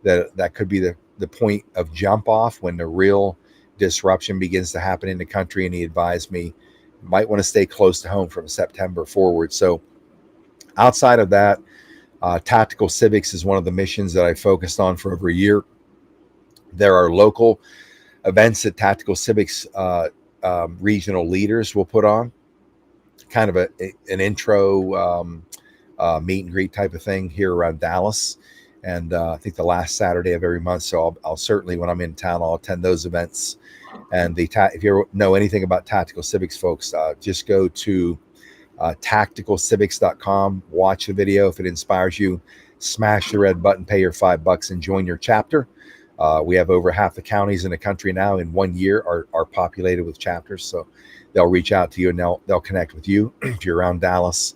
that could be the point of jump off when the real disruption begins to happen in the country. And he advised me might want to stay close to home from September forward. So outside of that, Tactical Civics is one of the missions that I focused on for over a year. There are local events that Tactical Civics regional leaders will put on, kind of an intro meet and greet type of thing here around Dallas. And I think the last Saturday of every month. So I'll certainly, when I'm in town, I'll attend those events. And if you know anything about Tactical Civics, folks, just go to tacticalcivics.com, watch the video. If it inspires you, smash the red button, pay your $5 and join your chapter. We have over half the counties in the country now in 1 year are populated with chapters. So they'll reach out to you and they'll connect with you if you're around Dallas.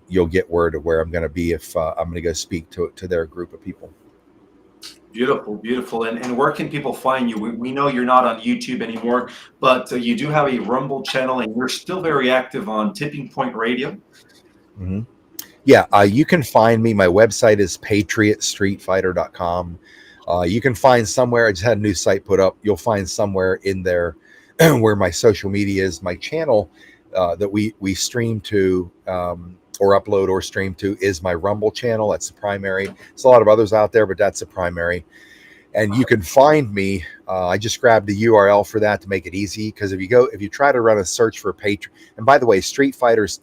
you'll get word of where I'm going to be if I'm going to go speak to their group of people. Beautiful, beautiful. And where can people find you? We know you're not on YouTube anymore, but you do have a Rumble channel, and you're still very active on Tipping Point Radio. Mm-hmm. Yeah, you can find me. My website is patriotstreetfighter.com. You can find somewhere, I just had a new site put up. You'll find somewhere in there where my social media is. My channel that we stream to or upload or stream to is my Rumble channel. That's the primary. There's a lot of others out there, but that's the primary. And you can find me. I just grabbed the URL for that to make it easy. Because if you try to run a search for Patriot, and by the way, Street Fighter's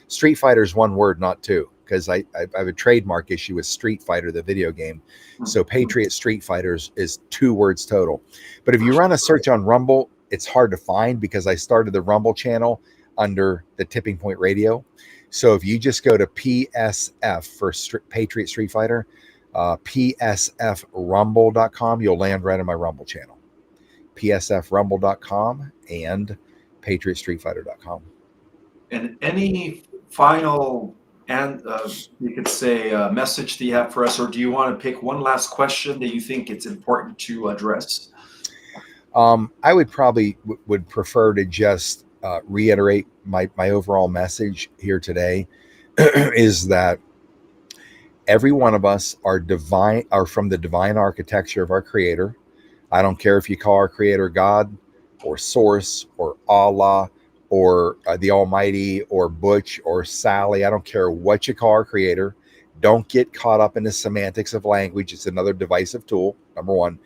Street Fighter's one word, not two. Because I have a trademark issue with Street Fighter, the video game. So Patriot Street Fighters is 2 words total. But if you run a search on Rumble, it's hard to find because I started the Rumble channel under the Tipping Point Radio. So if you just go to PSF for Patriot Street Fighter, psfrumble.com, you'll land right on my Rumble channel. psfrumble.com and patriotstreetfighter.com. And any final, and you could say, message that you have for us, or do you want to pick one last question that you think it's important to address? I would probably would prefer to just reiterate my overall message here today is that every one of us are from the divine architecture of our Creator. I don't care if you call our Creator God or Source or Allah or the Almighty or Butch or Sally. I don't care what you call our Creator. Don't get caught up in the semantics of language. It's another divisive tool, number one.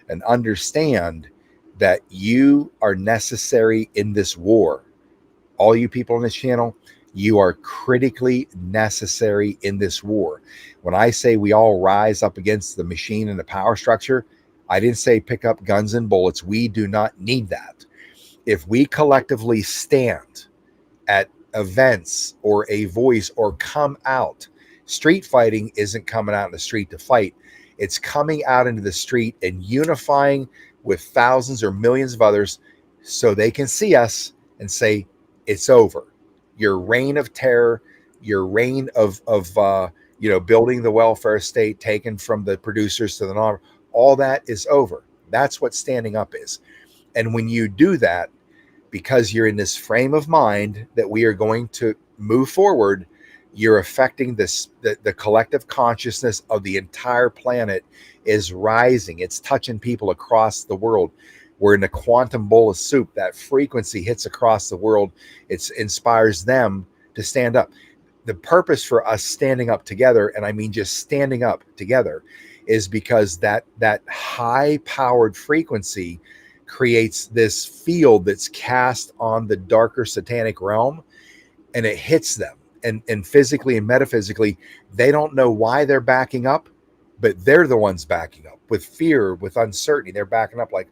And understand that you are necessary in this war. All you people on this channel, you are critically necessary in this war. When I say we all rise up against the machine and the power structure, I didn't say pick up guns and bullets. We do not need that. If we collectively stand at events or a voice or come out, street fighting isn't coming out in the street to fight. It's coming out into the street and unifying with thousands or millions of others so they can see us and say, it's over. Your reign of terror, your reign of building the welfare state taken from the producers to the non, all that is over. That's what standing up is. And when you do that, because you're in this frame of mind that we are going to move forward, you're affecting the collective consciousness of the entire planet is rising. It's touching people across the world. We're in a quantum bowl of soup. That frequency hits across the world. It inspires them to stand up. The purpose for us standing up together, and I mean just standing up together, is because that high-powered frequency creates this field that's cast on the darker satanic realm, and it hits them. And physically and metaphysically, they don't know why they're backing up, but they're the ones backing up with fear, with uncertainty. They're backing up like,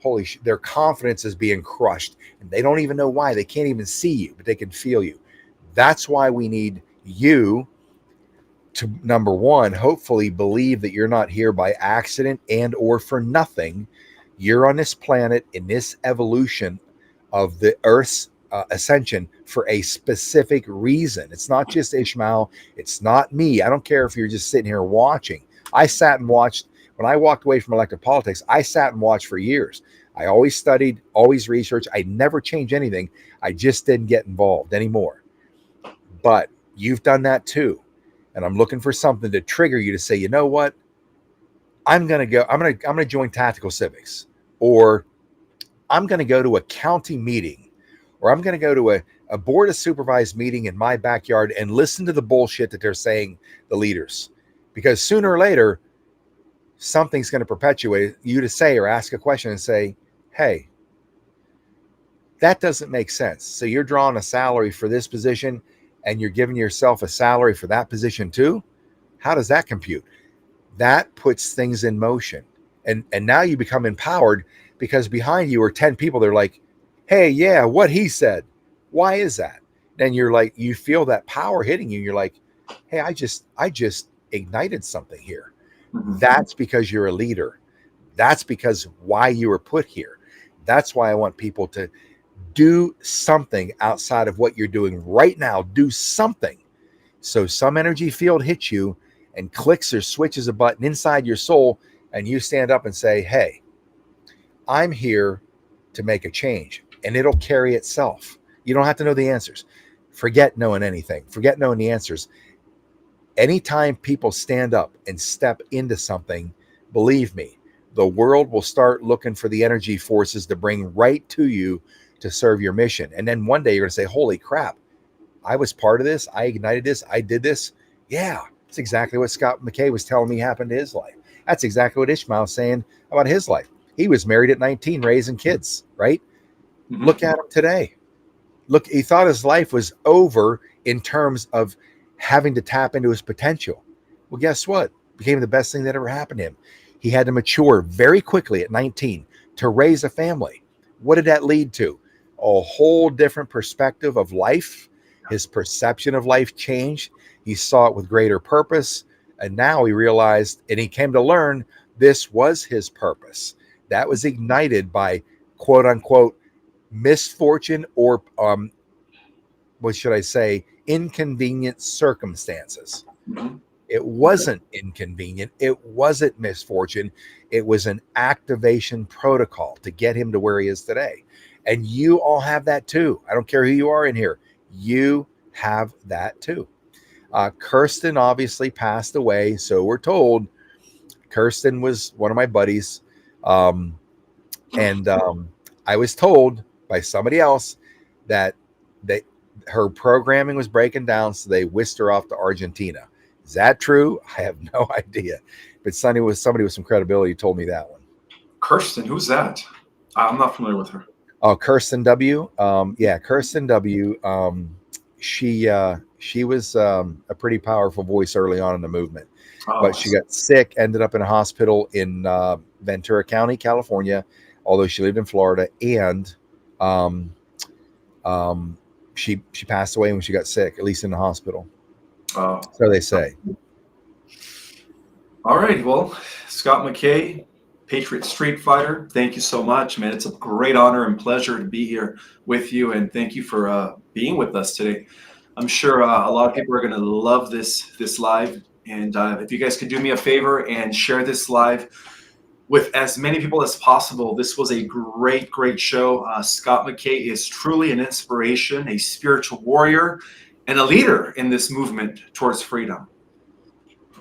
holy shit, their confidence is being crushed. And they don't even know why. They can't even see you, but they can feel you. That's why we need you to, number one, hopefully believe that you're not here by accident and or for nothing. You're on this planet in this evolution of the Earth's ascension for a specific reason. It's not just Ismael. It's not me. I don't care if you're just sitting here watching. I sat and watched. When I walked away from elective politics, I sat and watched for years. I always studied, always researched. I never changed anything. I just didn't get involved anymore. But you've done that too. And I'm looking for something to trigger you to say, you know what? I'm going to join Tactical Civics, or I'm going to go to a county meeting, or I'm going to go to a board of supervised meeting in my backyard and listen to the bullshit that they're saying, the leaders. Because sooner or later, something's going to perpetuate you to say or ask a question and say, hey, that doesn't make sense. So you're drawing a salary for this position and you're giving yourself a salary for that position too? How does that compute? That puts things in motion. And now you become empowered because behind you are 10 people. They're like, hey, yeah, what he said. Why is that? Then you're like, you feel that power hitting you. You're like, hey, I just ignited something here. Mm-hmm. That's because you're a leader. That's because why you were put here. That's why I want people to Do something outside of what you're doing right now. Do something. So some energy field hits you and clicks or switches a button inside your soul, and you stand up and say, hey, I'm here to make a change, and it'll carry itself. You don't have to know the answers. Forget knowing anything. Forget knowing the answers. Anytime people stand up and step into something, believe me, the world will start looking for the energy forces to bring right to you to serve your mission. And then one day you're going to say, holy crap, I was part of this. I ignited this. I did this. Yeah, that's exactly what Scott MacKay was telling me happened to his life. That's exactly what Ismael was saying about his life. He was married at 19, raising kids, right? Mm-hmm. Look at him today. Look, he thought his life was over in terms of having to tap into his potential. Well, guess what? Became the best thing that ever happened to him. He had to mature very quickly at 19 to raise a family. What did that lead to? A whole different perspective of life. His perception of life changed. He saw it with greater purpose. And now he realized, and he came to learn, this was his purpose. That was ignited by quote unquote misfortune or what should I say, inconvenient circumstances. Mm-hmm. It wasn't inconvenient. It wasn't misfortune. It was an activation protocol to get him to where he is today. And you all have that too. I don't care who you are in here. You have that too. Kirsten obviously passed away. So we're told. Kirsten was one of my buddies. And I was told by somebody else that her programming was breaking down, so they whisked her off to Argentina. Is that true? I have no idea. But somebody with some credibility told me that one. Kirsten, who's that? I'm not familiar with her. Oh, Kirsten W. Yeah, Kirsten W. She was a pretty powerful voice early on in the movement. But she got sick, ended up in a hospital in Ventura County, California, although she lived in Florida, and she passed away when she got sick, at least in the hospital. So they say. All right. Well, Scott MacKay, Patriot Street Fighter, thank you so much, man. It's a great honor and pleasure to be here with you, and thank you for being with us today. I'm sure a lot of people are going to love this live, and if you guys could do me a favor and share this live with as many people as possible. This was a great show. Scott MacKay is truly an inspiration, a spiritual warrior, and a leader in this movement towards freedom.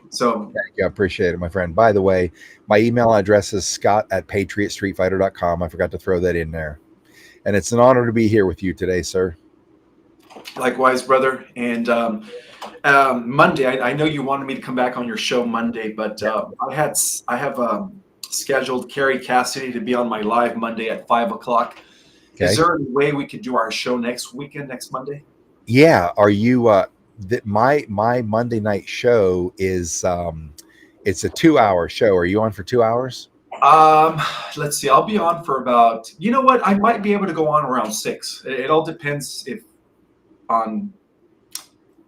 So thank you. I appreciate it, my friend. By the way, my email address is scott@patriotstreetfighter.com. I forgot to throw that in there. And it's an honor to be here with you today, sir. Likewise, brother. And Monday, I know you wanted me to come back on your show Monday, but I have scheduled Carrie Cassidy to be on my live Monday at 5:00. Okay. Is there any way we could do our show next Monday? Yeah. Are you my Monday night show is it's a 2-hour show. Are you on for 2 hours? Let's see. I'll be on for about, you know what? I might be able to go on around 6. It all depends on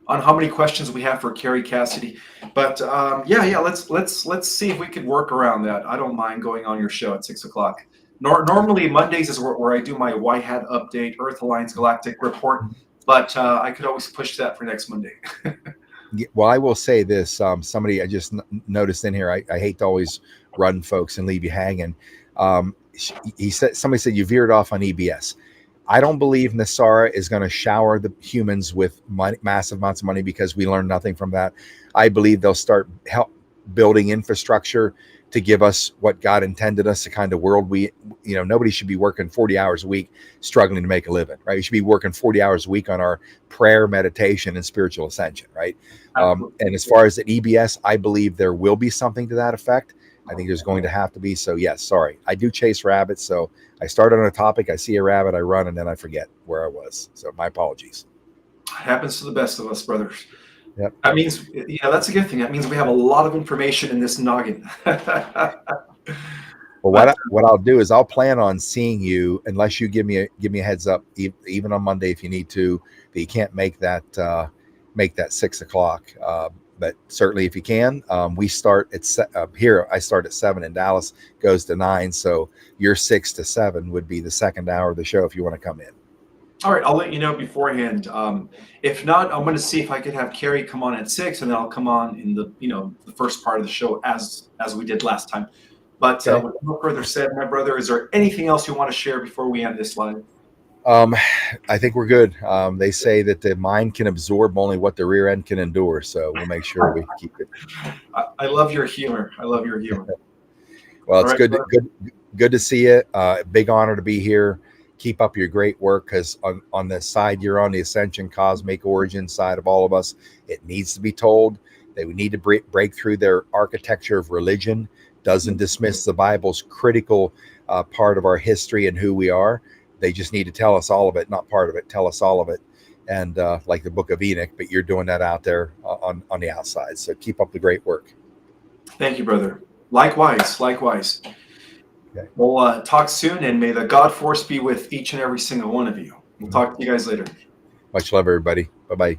how many questions we have for Carrie Cassidy. But yeah, let's see if we could work around that. I don't mind going on your show at 6:00. Normally Mondays is where I do my White Hat update, Earth Alliance Galactic report. But I could always push that for next Monday. Well, I will say this. Somebody I just noticed in here, I hate to always run folks and leave you hanging. Somebody said you veered off on EBS. I don't believe Nasara is going to shower the humans with massive amounts of money because we learned nothing from that. I believe they'll start building infrastructure to give us what God intended us, the kind of world nobody should be working 40 hours a week struggling to make a living, right? We should be working 40 hours a week on our prayer, meditation, and spiritual ascension, right? And as far as the EBS, I believe there will be something to that effect. I think there's going to have to be. So yes, sorry. I do chase rabbits. So I start on a topic, I see a rabbit, I run, and then I forget where I was. So my apologies. It happens to the best of us, brothers. Yep. That means, that's a good thing. That means we have a lot of information in this noggin. Well, what I'll do is I'll plan on seeing you unless you give me a heads up, even on Monday if you need to. But you can't make that 6:00. But certainly if you can, we start at here. I start at 7 in Dallas, goes to 9. So your 6 to 7 would be the second hour of the show if you want to come in. All right, I'll let you know beforehand. If not, I'm going to see if I could have Carrie come on at 6, and then I'll come on in the first part of the show as we did last time. But Okay. with no further said, my brother, is there anything else you want to share before we end this live? I think we're good. They say that the mind can absorb only what the rear end can endure, so we'll make sure we keep it. I love your humor. I love your humor. Well, it's All right, good, brother. good to see you. Big honor to be here. Keep up your great work, because on the side you're on, the Ascension Cosmic Origin side of all of us, it needs to be told that we need to break through their architecture of religion. Doesn't dismiss the Bible's critical part of our history and who we are. They just need to tell us all of it, not part of it. Tell us all of it, and like the Book of Enoch. But you're doing that out there on the outside. So keep up the great work. Thank you, brother. Likewise. Okay. We'll talk soon, and may the God force be with each and every single one of you. We'll talk to you guys later. Much love, everybody. Bye-bye.